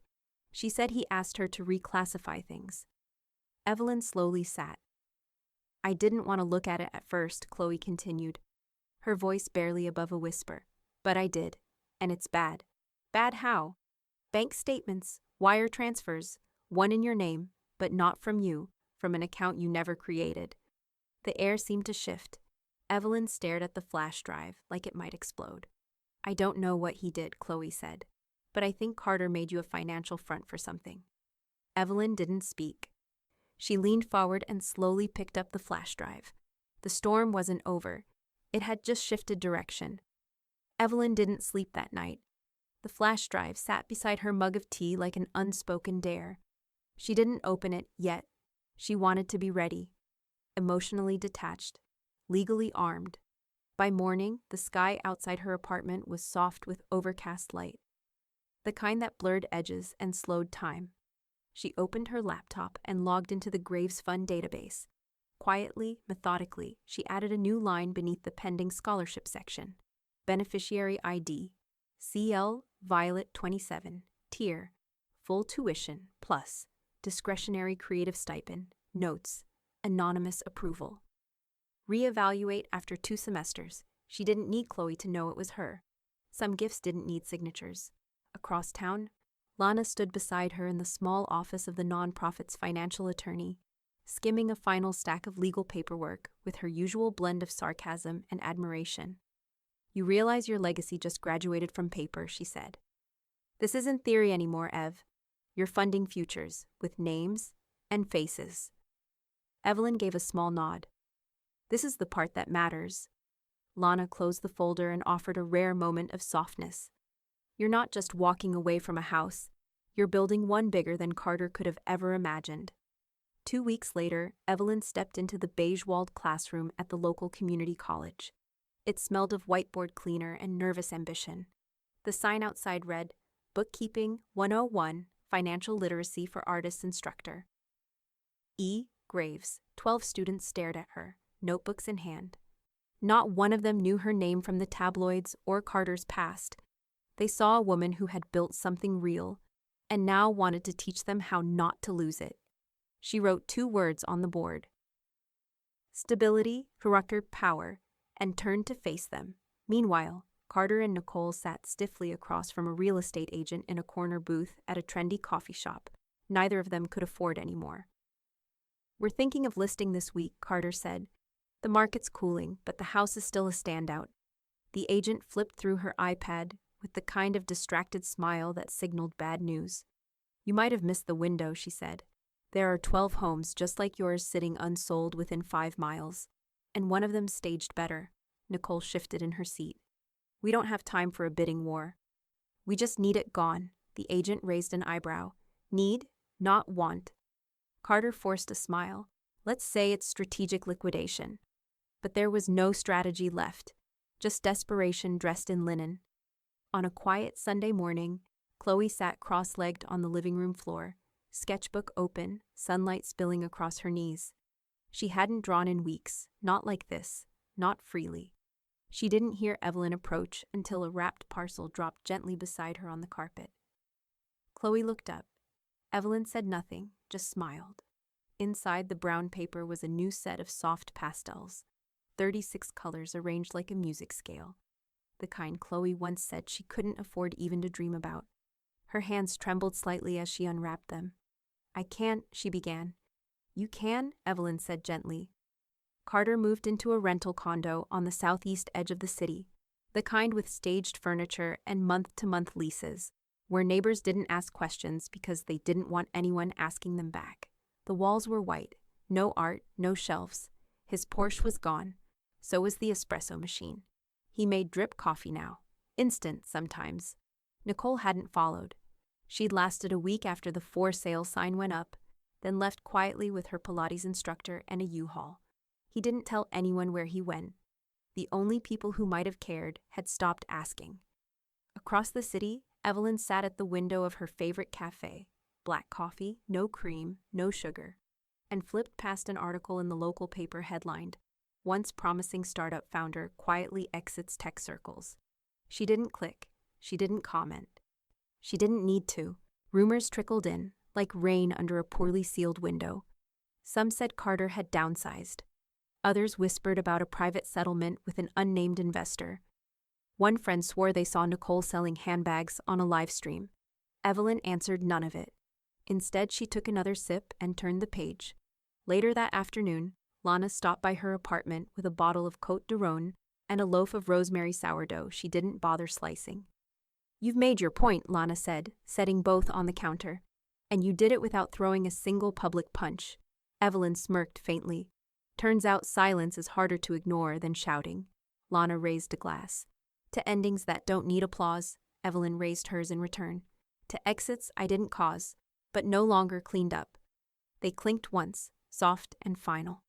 She said he asked her to reclassify things." Evelyn slowly sat. "I didn't want to look at it at first," Chloe continued, her voice barely above a whisper. "But I did. And it's bad." "Bad how?" "Bank statements, wire transfers, one in your name, but not from you, from an account you never created." The air seemed to shift. Evelyn stared at the flash drive like it might explode. "I don't know what he did," Chloe said, "but I think Carter made you a financial front for something." Evelyn didn't speak. She leaned forward and slowly picked up the flash drive. The storm wasn't over. It had just shifted direction. Evelyn didn't sleep that night. The flash drive sat beside her mug of tea like an unspoken dare. She didn't open it yet. She wanted to be ready, emotionally detached, legally armed. By morning, the sky outside her apartment was soft with overcast light, the kind that blurred edges and slowed time. She opened her laptop and logged into the Graves Fund database. Quietly, methodically, she added a new line beneath the pending scholarship section. Beneficiary ID, CL Violet 27, tier, full tuition, plus, discretionary creative stipend, notes, anonymous approval. Reevaluate after 2 semesters. She didn't need Chloe to know it was her. Some gifts didn't need signatures. Across town, Lana stood beside her in the small office of the nonprofit's financial attorney, skimming a final stack of legal paperwork with her usual blend of sarcasm and admiration. "You realize your legacy just graduated from paper," she said. "This isn't theory anymore, Ev. You're funding futures, with names and faces." Evelyn gave a small nod. "This is the part that matters." Lana closed the folder and offered a rare moment of softness. "You're not just walking away from a house. You're building one bigger than Carter could have ever imagined." 2 weeks later, Evelyn stepped into the beige-walled classroom at the local community college. It smelled of whiteboard cleaner and nervous ambition. The sign outside read, "Bookkeeping 101, Financial Literacy for Artists Instructor." E. Graves. 12 students stared at her, notebooks in hand. Not one of them knew her name from the tabloids or Carter's past. They saw a woman who had built something real, and now wanted to teach them how not to lose it. She wrote 2 words on the board: stability, Rucker power, and turned to face them. Meanwhile, Carter and Nicole sat stiffly across from a real estate agent in a corner booth at a trendy coffee shop. Neither of them could afford any more. "We're thinking of listing this week," Carter said. "The market's cooling, but the house is still a standout." The agent flipped through her iPad with the kind of distracted smile that signaled bad news. "You might have missed the window," she said. "There are 12 homes just like yours sitting unsold within 5 miles. And one of them staged better." Nicole shifted in her seat. We don't have time for a bidding war. We just need it gone. The agent raised an eyebrow. Need, not want. Carter forced a smile. Let's say it's strategic liquidation. But there was no strategy left, just desperation dressed in linen. On a quiet Sunday morning, Chloe sat cross-legged on the living room floor, sketchbook open, sunlight spilling across her knees. She hadn't drawn in weeks, not like this, not freely. She didn't hear Evelyn approach until a wrapped parcel dropped gently beside her on the carpet. Chloe looked up. Evelyn said nothing, just smiled. Inside the brown paper was a new set of soft pastels, 36 colors arranged like a music scale, the kind Chloe once said she couldn't afford even to dream about. Her hands trembled slightly as she unwrapped them. I can't, she began. You can, Evelyn said gently. Carter moved into a rental condo on the southeast edge of the city, the kind with staged furniture and month-to-month leases, where neighbors didn't ask questions because they didn't want anyone asking them back. The walls were white, no art, no shelves. His Porsche was gone. So was the espresso machine. He made drip coffee now. Instant, sometimes. Nicole hadn't followed. She'd lasted a week after the for sale sign went up, then left quietly with her Pilates instructor and a U-Haul. He didn't tell anyone where he went. The only people who might have cared had stopped asking. Across the city, Evelyn sat at the window of her favorite cafe, black coffee, no cream, no sugar, and flipped past an article in the local paper headlined, "Once promising startup founder quietly exits tech circles." She didn't click. She didn't comment. She didn't need to. Rumors trickled in, like rain under a poorly sealed window. Some said Carter had downsized. Others whispered about a private settlement with an unnamed investor. One friend swore they saw Nicole selling handbags on a live stream. Evelyn answered none of it. Instead, she took another sip and turned the page. Later that afternoon, Lana stopped by her apartment with a bottle of Côte de Rhône and a loaf of rosemary sourdough she didn't bother slicing. "You've made your point," Lana said, setting both on the counter. "And you did it without throwing a single public punch." Evelyn smirked faintly. "Turns out silence is harder to ignore than shouting." Lana raised a glass. "To endings that don't need applause," Evelyn raised hers in return. "To exits I didn't cause, but no longer cleaned up." They clinked once, soft and final.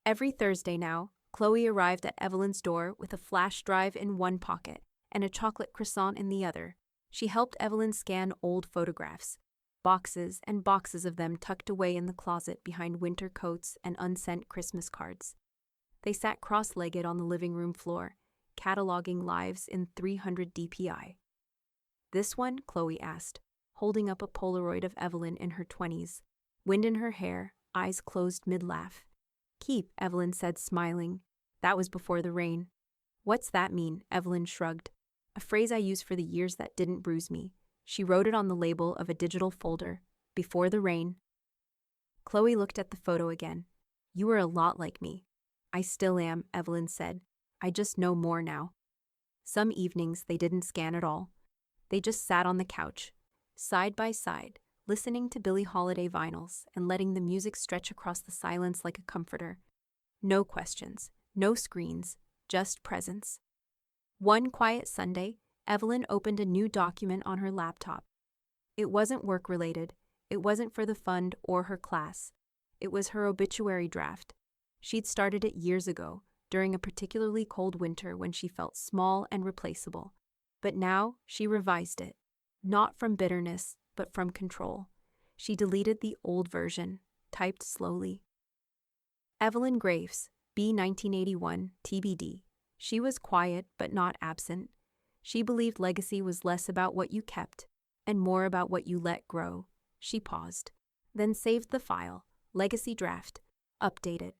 Every Thursday now, Chloe arrived at Evelyn's door with a flash drive in one pocket and a chocolate croissant in the other. She helped Evelyn scan old photographs, boxes and boxes of them tucked away in the closet behind winter coats and unsent Christmas cards. They sat cross-legged on the living room floor, cataloging lives in 300 dpi. "This one?" Chloe asked, holding up a Polaroid of Evelyn in her 20s, wind in her hair, eyes closed mid-laugh. "Keep," Evelyn said, smiling. "That was before the rain." "What's that mean?" Evelyn shrugged. "A phrase I use for the years that didn't bruise me." She wrote it on the label of a digital folder. "Before the rain." Chloe looked at the photo again. "You were a lot like me." "I still am," Evelyn said. "I just know more now." Some evenings they didn't scan at all. They just sat on the couch, side by side, listening to Billie Holiday vinyls and letting the music stretch across the silence like a comforter. No questions, no screens, just presence. One quiet Sunday, Evelyn opened a new document on her laptop. It wasn't work-related. It wasn't for the fund or her class. It was her obituary draft. She'd started it years ago, during a particularly cold winter when she felt small and replaceable. But now she revised it, not from bitterness, but from control. She deleted the old version, typed slowly. Evelyn Graves, B. 1981, TBD. She was quiet but not absent. She believed legacy was less about what you kept and more about what you let grow. She paused, then saved the file, legacy draft, updated.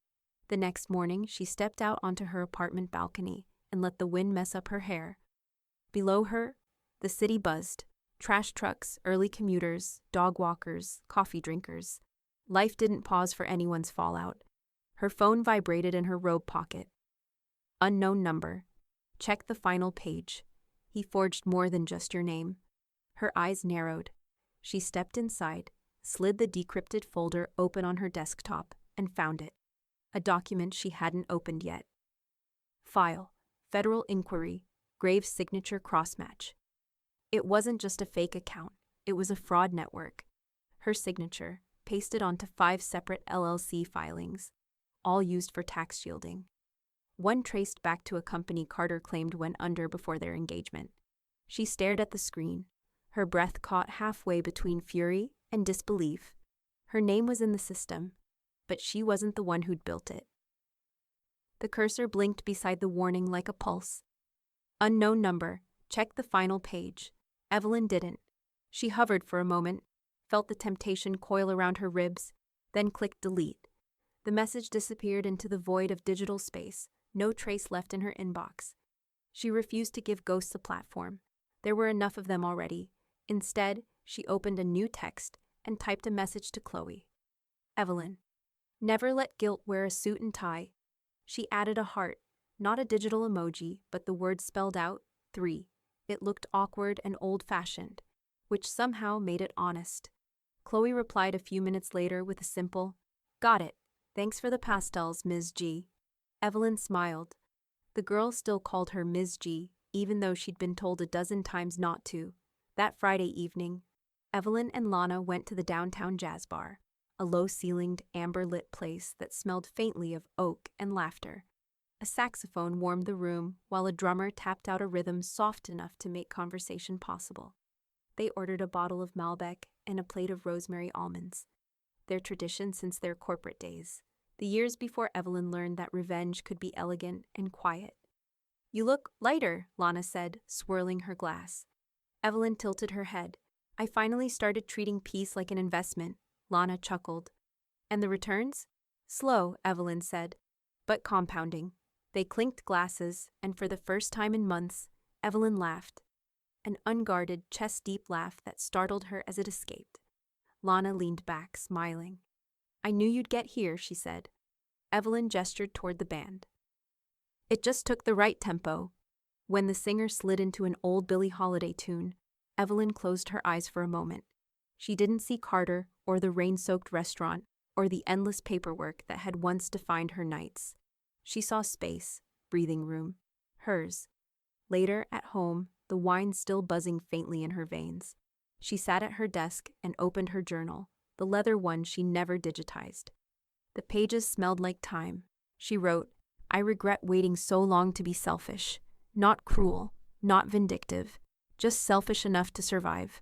The next morning, she stepped out onto her apartment balcony and let the wind mess up her hair. Below her, the city buzzed. Trash trucks, early commuters, dog walkers, coffee drinkers. Life didn't pause for anyone's fallout. Her phone vibrated in her robe pocket. Unknown number. Check the final page. He forged more than just your name. Her eyes narrowed. She stepped inside, slid the decrypted folder open on her desktop, and found it. A document she hadn't opened yet. File. Federal Inquiry. Graves' signature cross-match. It wasn't just a fake account, it was a fraud network. Her signature, pasted onto 5 separate LLC filings, all used for tax shielding. One traced back to a company Carter claimed went under before their engagement. She stared at the screen, her breath caught halfway between fury and disbelief. Her name was in the system, but she wasn't the one who'd built it. The cursor blinked beside the warning like a pulse. Unknown number, check the final page. Evelyn didn't. She hovered for a moment, felt the temptation coil around her ribs, then clicked delete. The message disappeared into the void of digital space, no trace left in her inbox. She refused to give ghosts a platform. There were enough of them already. Instead, she opened a new text and typed a message to Chloe. Evelyn, never let guilt wear a suit and tie. She added a heart, not a digital emoji, but the word spelled out, 3. It looked awkward and old-fashioned, which somehow made it honest. Chloe replied a few minutes later with a simple, "Got it. Thanks for the pastels, Ms. G." Evelyn smiled. The girl still called her Ms. G, even though she'd been told a dozen times not to. That Friday evening, Evelyn and Lana went to the downtown jazz bar, a low-ceilinged, amber-lit place that smelled faintly of oak and laughter. A saxophone warmed the room while a drummer tapped out a rhythm soft enough to make conversation possible. They ordered a bottle of Malbec and a plate of rosemary almonds, their tradition since their corporate days, the years before Evelyn learned that revenge could be elegant and quiet. "You look lighter," Lana said, swirling her glass. Evelyn tilted her head. "I finally started treating peace like an investment," Lana chuckled. "And the returns?" "Slow," Evelyn said, "but compounding." They clinked glasses, and for the first time in months, Evelyn laughed. An unguarded, chest-deep laugh that startled her as it escaped. Lana leaned back, smiling. "I knew you'd get here," she said. Evelyn gestured toward the band. It just took the right tempo. When the singer slid into an old Billie Holiday tune, Evelyn closed her eyes for a moment. She didn't see Carter or the rain-soaked restaurant or the endless paperwork that had once defined her nights. She saw space, breathing room, hers. Later, at home, the wine still buzzing faintly in her veins. She sat at her desk and opened her journal, the leather one she never digitized. The pages smelled like time. She wrote, "I regret waiting so long to be selfish. Not cruel, not vindictive, just selfish enough to survive.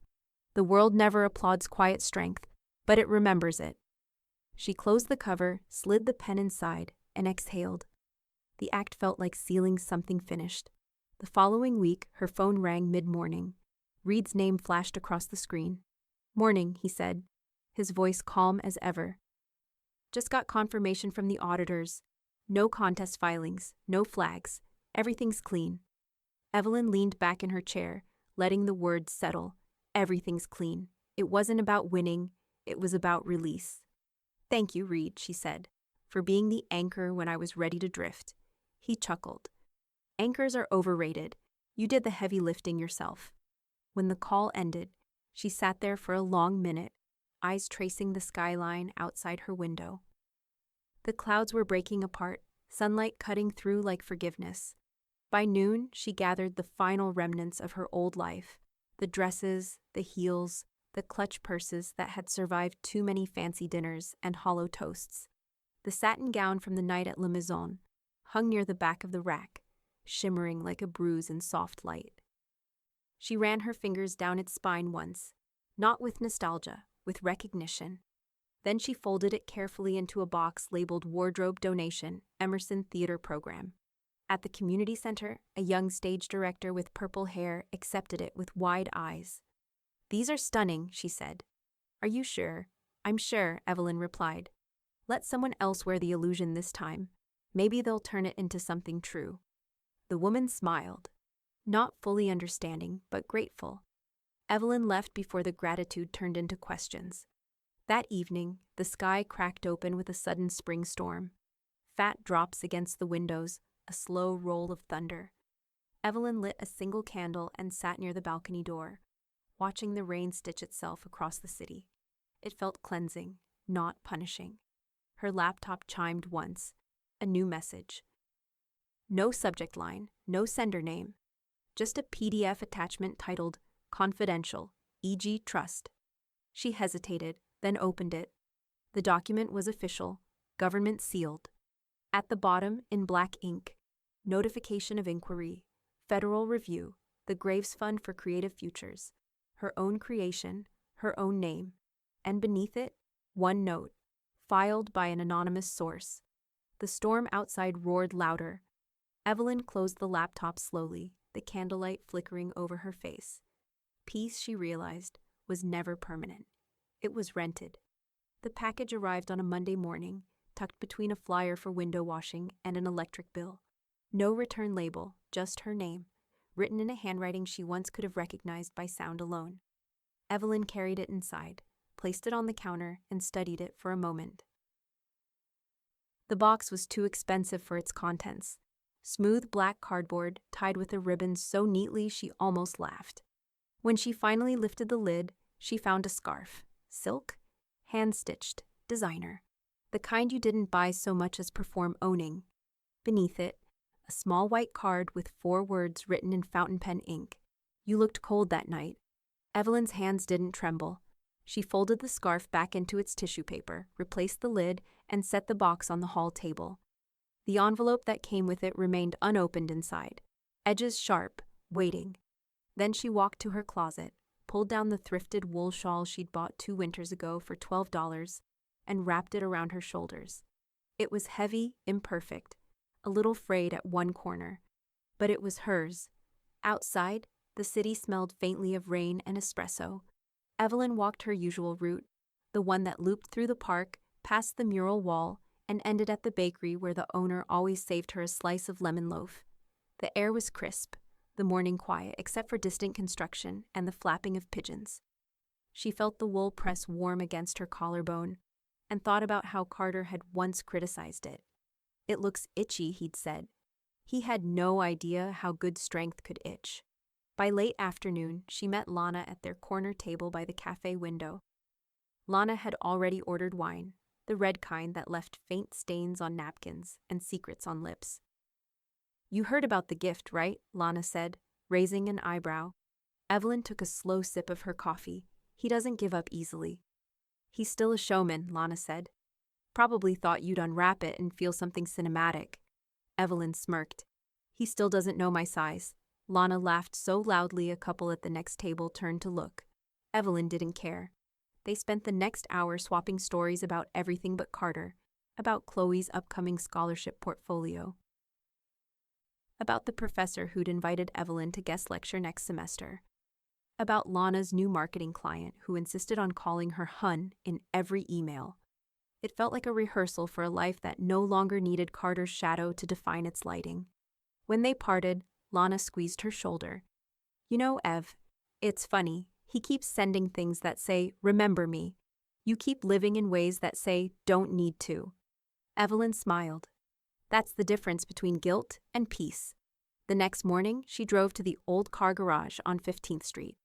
The world never applauds quiet strength, but it remembers it." She closed the cover, slid the pen inside, and exhaled. The act felt like sealing something finished. The following week, her phone rang mid-morning. Reed's name flashed across the screen. "Morning," he said, his voice calm as ever. "Just got confirmation from the auditors. No contest filings, no flags. Everything's clean." Evelyn leaned back in her chair, letting the words settle. Everything's clean. It wasn't about winning, it was about release. "Thank you, Reed," she said, "for being the anchor when I was ready to drift." He chuckled. "Anchors are overrated. You did the heavy lifting yourself." When the call ended, she sat there for a long minute, eyes tracing the skyline outside her window. The clouds were breaking apart, sunlight cutting through like forgiveness. By noon, she gathered the final remnants of her old life, the dresses, the heels, the clutch purses that had survived too many fancy dinners and hollow toasts. The satin gown from the night at La Maison hung near the back of the rack, shimmering like a bruise in soft light. She ran her fingers down its spine once, not with nostalgia, with recognition. Then she folded it carefully into a box labeled Wardrobe Donation, Emerson Theater Program. At the community center, a young stage director with purple hair accepted it with wide eyes. "These are stunning," she said. "Are you sure?" "I'm sure," Evelyn replied. "Let someone else wear the illusion this time. Maybe they'll turn it into something true." The woman smiled, not fully understanding, but grateful. Evelyn left before the gratitude turned into questions. That evening, the sky cracked open with a sudden spring storm. Fat drops against the windows, a slow roll of thunder. Evelyn lit a single candle and sat near the balcony door, watching the rain stitch itself across the city. It felt cleansing, not punishing. Her laptop chimed once, a new message. No subject line, no sender name. just a PDF attachment titled Confidential, e.g. Trust. She hesitated, then opened it. The document was official, government sealed. At the bottom, in black ink, Notification of Inquiry, Federal Review, the Graves Fund for Creative Futures, her own creation, her own name, and beneath it, one note, filed by an anonymous source. The storm outside roared louder. Evelyn closed the laptop slowly, the candlelight flickering over her face. Peace, she realized, was never permanent. It was rented. The package arrived on a Monday morning, tucked between a flyer for window washing and an electric bill. No return label, just her name, written in a handwriting she once could have recognized by sound alone. Evelyn carried it inside, placed it on the counter, and studied it for a moment. The box was too expensive for its contents. Smooth black cardboard tied with a ribbon so neatly she almost laughed. When she finally lifted the lid, she found a scarf. Silk, hand-stitched, designer. The kind you didn't buy so much as perform owning. Beneath it, a small white card with 4 words written in fountain pen ink. You looked cold that night. Evelyn's hands didn't tremble. She folded the scarf back into its tissue paper, replaced the lid, and set the box on the hall table. The envelope that came with it remained unopened inside, edges sharp, waiting. Then she walked to her closet, pulled down the thrifted wool shawl she'd bought 2 winters ago for $12, and wrapped it around her shoulders. It was heavy, imperfect, a little frayed at one corner, but it was hers. Outside, the city smelled faintly of rain and espresso. Evelyn walked her usual route, the one that looped through the park, past the mural wall, and ended at the bakery where the owner always saved her a slice of lemon loaf. The air was crisp, the morning quiet except for distant construction and the flapping of pigeons. She felt the wool press warm against her collarbone and thought about how Carter had once criticized it. It looks itchy, he'd said. He had no idea how good strength could itch. By late afternoon, she met Lana at their corner table by the cafe window. Lana had already ordered wine, the red kind that left faint stains on napkins and secrets on lips. You heard about the gift, right? Lana said, raising an eyebrow. Evelyn took a slow sip of her coffee. He doesn't give up easily. He's still a showman, Lana said. Probably thought you'd unwrap it and feel something cinematic. Evelyn smirked. He still doesn't know my size. Lana laughed so loudly a couple at the next table turned to look. Evelyn didn't care. They spent the next hour swapping stories about everything but Carter, about Chloe's upcoming scholarship portfolio, about the professor who'd invited Evelyn to guest lecture next semester, about Lana's new marketing client who insisted on calling her Hun in every email. It felt like a rehearsal for a life that no longer needed Carter's shadow to define its lighting. When they parted, Lana squeezed her shoulder. You know, Ev, it's funny. He keeps sending things that say, remember me. You keep living in ways that say, don't need to. Evelyn smiled. That's the difference between guilt and peace. The next morning, she drove to the old car garage on 15th Street,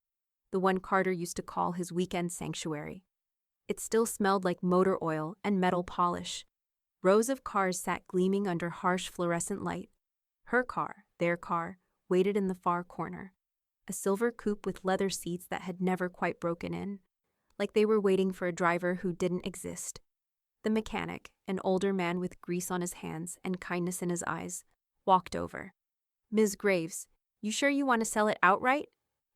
the one Carter used to call his weekend sanctuary. It still smelled like motor oil and metal polish. Rows of cars sat gleaming under harsh fluorescent light. Her car, their car, waited in the far corner. A silver coupe with leather seats that had never quite broken in, like they were waiting for a driver who didn't exist. The mechanic, an older man with grease on his hands and kindness in his eyes, walked over. Ms. Graves, you sure you want to sell it outright?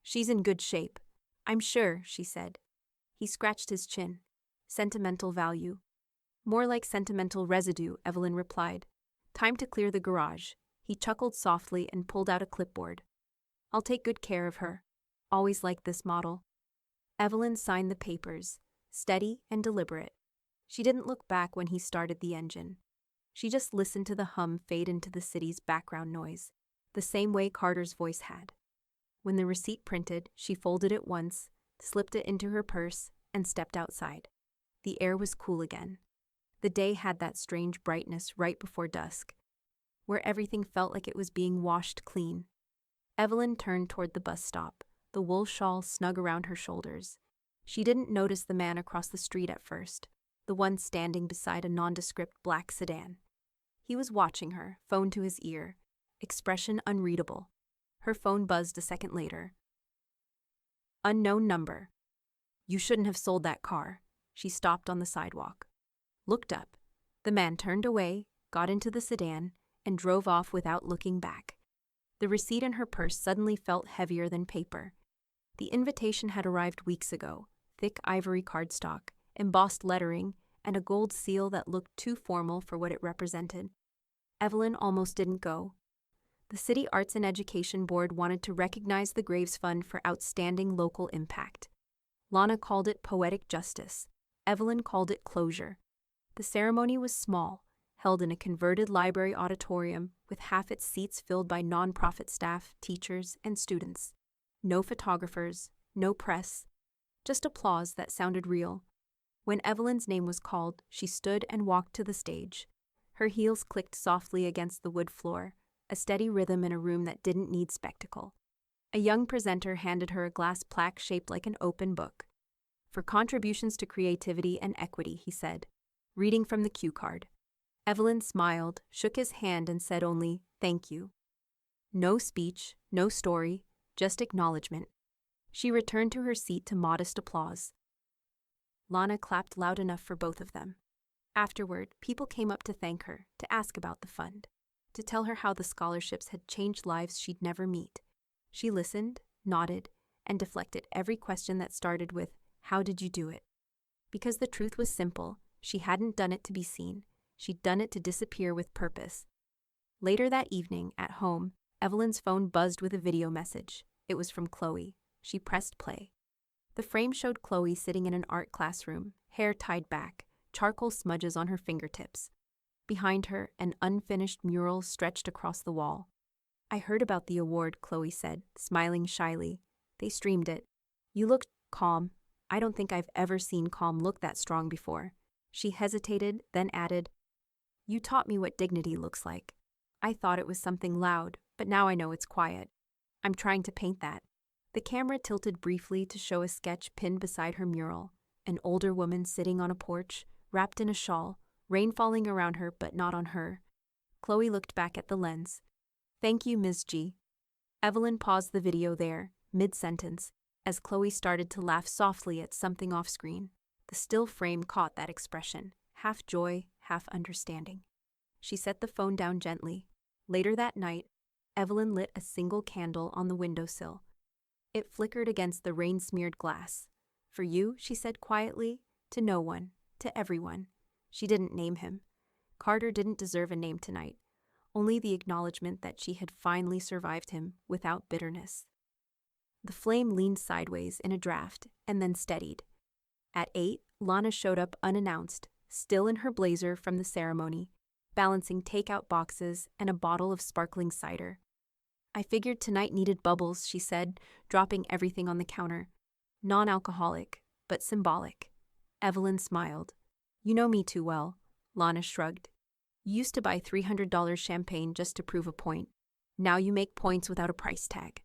She's in good shape. I'm sure, she said. He scratched his chin. Sentimental value. More like sentimental residue, Evelyn replied. Time to clear the garage. He chuckled softly and pulled out a clipboard. I'll take good care of her. Always liked this model. Evelyn signed the papers, steady and deliberate. She didn't look back when he started the engine. She just listened to the hum fade into the city's background noise, the same way Carter's voice had. When the receipt printed, she folded it once, slipped it into her purse, and stepped outside. The air was cool again. The day had that strange brightness right before dusk, where everything felt like it was being washed clean. Evelyn turned toward the bus stop, the wool shawl snug around her shoulders. She didn't notice the man across the street at first, the one standing beside a nondescript black sedan. He was watching her, phone to his ear, expression unreadable. Her phone buzzed a second later. Unknown number. You shouldn't have sold that car. She stopped on the sidewalk. Looked up. The man turned away, got into the sedan, and drove off without looking back. The receipt in her purse suddenly felt heavier than paper. The invitation had arrived weeks ago, thick ivory cardstock, embossed lettering, and a gold seal that looked too formal for what it represented. Evelyn almost didn't go. The City Arts and Education Board wanted to recognize the Graves Fund for outstanding local impact. Lana called it poetic justice. Evelyn called it closure. The ceremony was small, held in a converted library auditorium with half its seats filled by nonprofit staff, teachers, and students. No photographers, no press, just applause that sounded real. When Evelyn's name was called, she stood and walked to the stage. Her heels clicked softly against the wood floor, a steady rhythm in a room that didn't need spectacle. A young presenter handed her a glass plaque shaped like an open book. For contributions to creativity and equity, he said, reading from the cue card. Evelyn smiled, shook his hand, and said only, "Thank you." No speech, no story, just acknowledgement. She returned to her seat to modest applause. Lana clapped loud enough for both of them. Afterward, people came up to thank her, to ask about the fund, to tell her how the scholarships had changed lives she'd never meet. She listened, nodded, and deflected every question that started with, "How did you do it?" Because the truth was simple, she hadn't done it to be seen. She'd done it to disappear with purpose. Later that evening, at home, Evelyn's phone buzzed with a video message. It was from Chloe. She pressed play. The frame showed Chloe sitting in an art classroom, hair tied back, charcoal smudges on her fingertips. Behind her, an unfinished mural stretched across the wall. "I heard about the award," Chloe said, smiling shyly. "They streamed it. You looked calm. I don't think I've ever seen calm look that strong before." She hesitated, then added, "You taught me what dignity looks like. I thought it was something loud, but now I know it's quiet. I'm trying to paint that." The camera tilted briefly to show a sketch pinned beside her mural, an older woman sitting on a porch, wrapped in a shawl, rain falling around her but not on her. Chloe looked back at the lens. "Thank you, Ms. G." Evelyn paused the video there, mid-sentence, as Chloe started to laugh softly at something off-screen. The still frame caught that expression, half joy, half understanding. She set the phone down gently. Later that night, Evelyn lit a single candle on the windowsill. It flickered against the rain-smeared glass. "For you," she said quietly, "to no one, to everyone." She didn't name him. Carter didn't deserve a name tonight, only the acknowledgement that she had finally survived him without bitterness. The flame leaned sideways in a draft and then steadied. At 8, Lana showed up unannounced, still in her blazer from the ceremony, balancing takeout boxes and a bottle of sparkling cider. "I figured tonight needed bubbles," she said, dropping everything on the counter. "Non-alcoholic, but symbolic." Evelyn smiled. "You know me too well." Lana shrugged. "You used to buy $300 champagne just to prove a point. Now you make points without a price tag."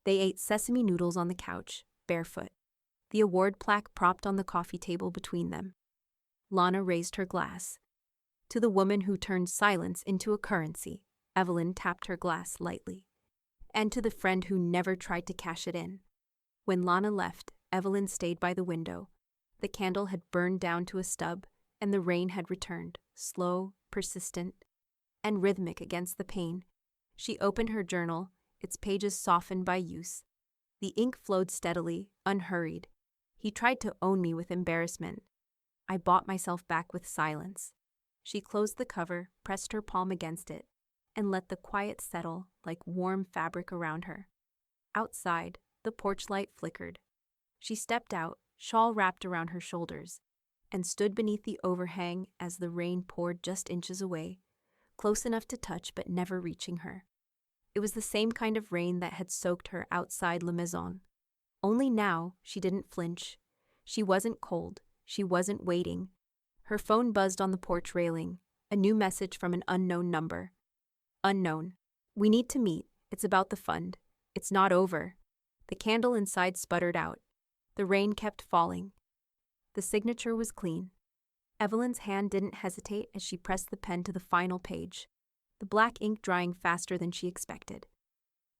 They ate sesame noodles on the couch, barefoot. The award plaque propped on the coffee table between them. Lana raised her glass. To the woman who turned silence into a currency, Evelyn tapped her glass lightly. And to the friend who never tried to cash it in. When Lana left, Evelyn stayed by the window. The candle had burned down to a stub, and the rain had returned, slow, persistent, and rhythmic against the pane. She opened her journal, its pages softened by use. The ink flowed steadily, unhurried. He tried to own me with embarrassment. I bought myself back with silence. She closed the cover, pressed her palm against it, and let the quiet settle like warm fabric around her. Outside, the porch light flickered. She stepped out, shawl wrapped around her shoulders, and stood beneath the overhang as the rain poured just inches away, close enough to touch but never reaching her. It was the same kind of rain that had soaked her outside La Maison. Only now, she didn't flinch. She wasn't cold. She wasn't waiting. Her phone buzzed on the porch railing, a new message from an unknown number. "Unknown. We need to meet. It's about the fund. It's not over." The candle inside sputtered out. The rain kept falling. The signature was clean. Evelyn's hand didn't hesitate as she pressed the pen to the final page, the black ink drying faster than she expected.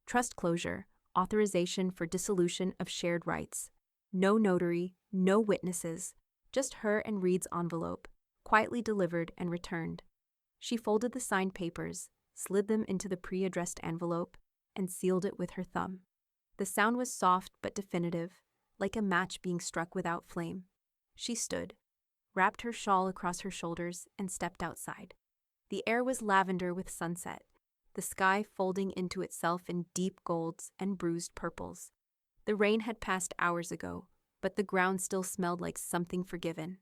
Trust closure, authorization for dissolution of shared rights. No notary, no witnesses, just her and Reed's envelope, quietly delivered and returned. She folded the signed papers, slid them into the pre-addressed envelope, and sealed it with her thumb. The sound was soft but definitive, like a match being struck without flame. She stood, wrapped her shawl across her shoulders, and stepped outside. The air was lavender with sunset, the sky folding into itself in deep golds and bruised purples. The rain had passed hours ago, but the ground still smelled like something forgiven.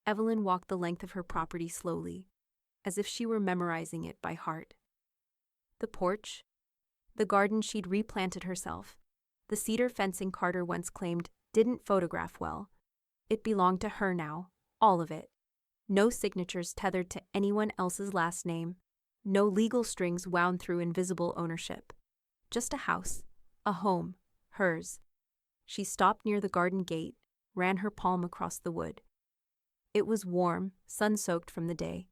Evelyn walked the length of her property slowly, as if she were memorizing it by heart. The porch, the garden she'd replanted herself, the cedar fencing Carter once claimed didn't photograph well. It belonged to her now, all of it. No signatures tethered to anyone else's last name, no legal strings wound through invisible ownership. Just a house, a home, hers. She stopped near the garden gate, ran her palm across the wood. It was warm, sun-soaked from the day.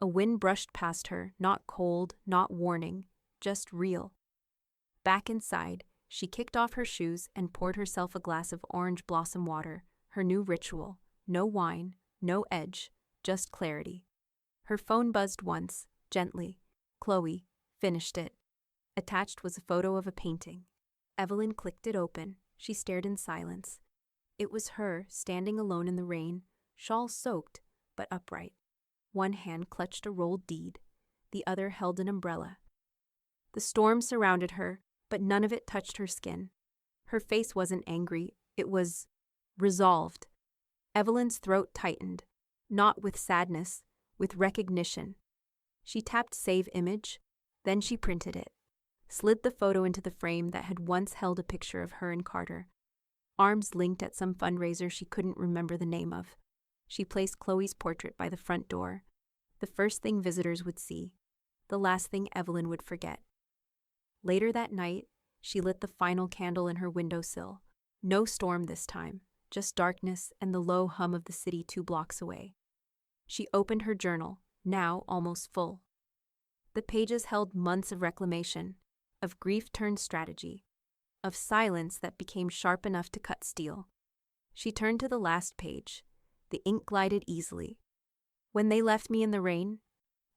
A wind brushed past her, not cold, not warning, just real. Back inside, she kicked off her shoes and poured herself a glass of orange blossom water, her new ritual. No wine, no edge, just clarity. Her phone buzzed once, gently. Chloe finished it. Attached was a photo of a painting. Evelyn clicked it open. She stared in silence. It was her, standing alone in the rain, shawl soaked, but upright. One hand clutched a rolled deed, the other held an umbrella. The storm surrounded her, but none of it touched her skin. Her face wasn't angry, it was resolved. Evelyn's throat tightened, not with sadness, with recognition. She tapped Save Image, then she printed it, slid the photo into the frame that had once held a picture of her and Carter. Arms linked at some fundraiser she couldn't remember the name of. She placed Chloe's portrait by the front door, the first thing visitors would see, the last thing Evelyn would forget. Later that night, she lit the final candle in her windowsill. No storm this time, just darkness and the low hum of the city 2 blocks away. She opened her journal, now almost full. The pages held months of reclamation, of grief turned strategy, of silence that became sharp enough to cut steel. She turned to the last page. The ink glided easily. When they left me in the rain,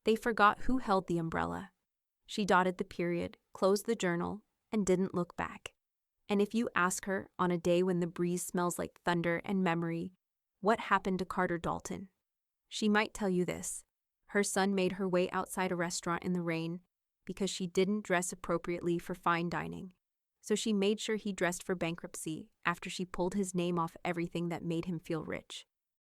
they forgot who held the umbrella. She dotted the period, closed the journal, and didn't look back. And if you ask her, on a day when the breeze smells like thunder and memory, what happened to Carter Dalton, she might tell you this. Her son made her way outside a restaurant in the rain because she didn't dress appropriately for fine dining. So she made sure he dressed for bankruptcy after she pulled his name off everything that made him feel rich.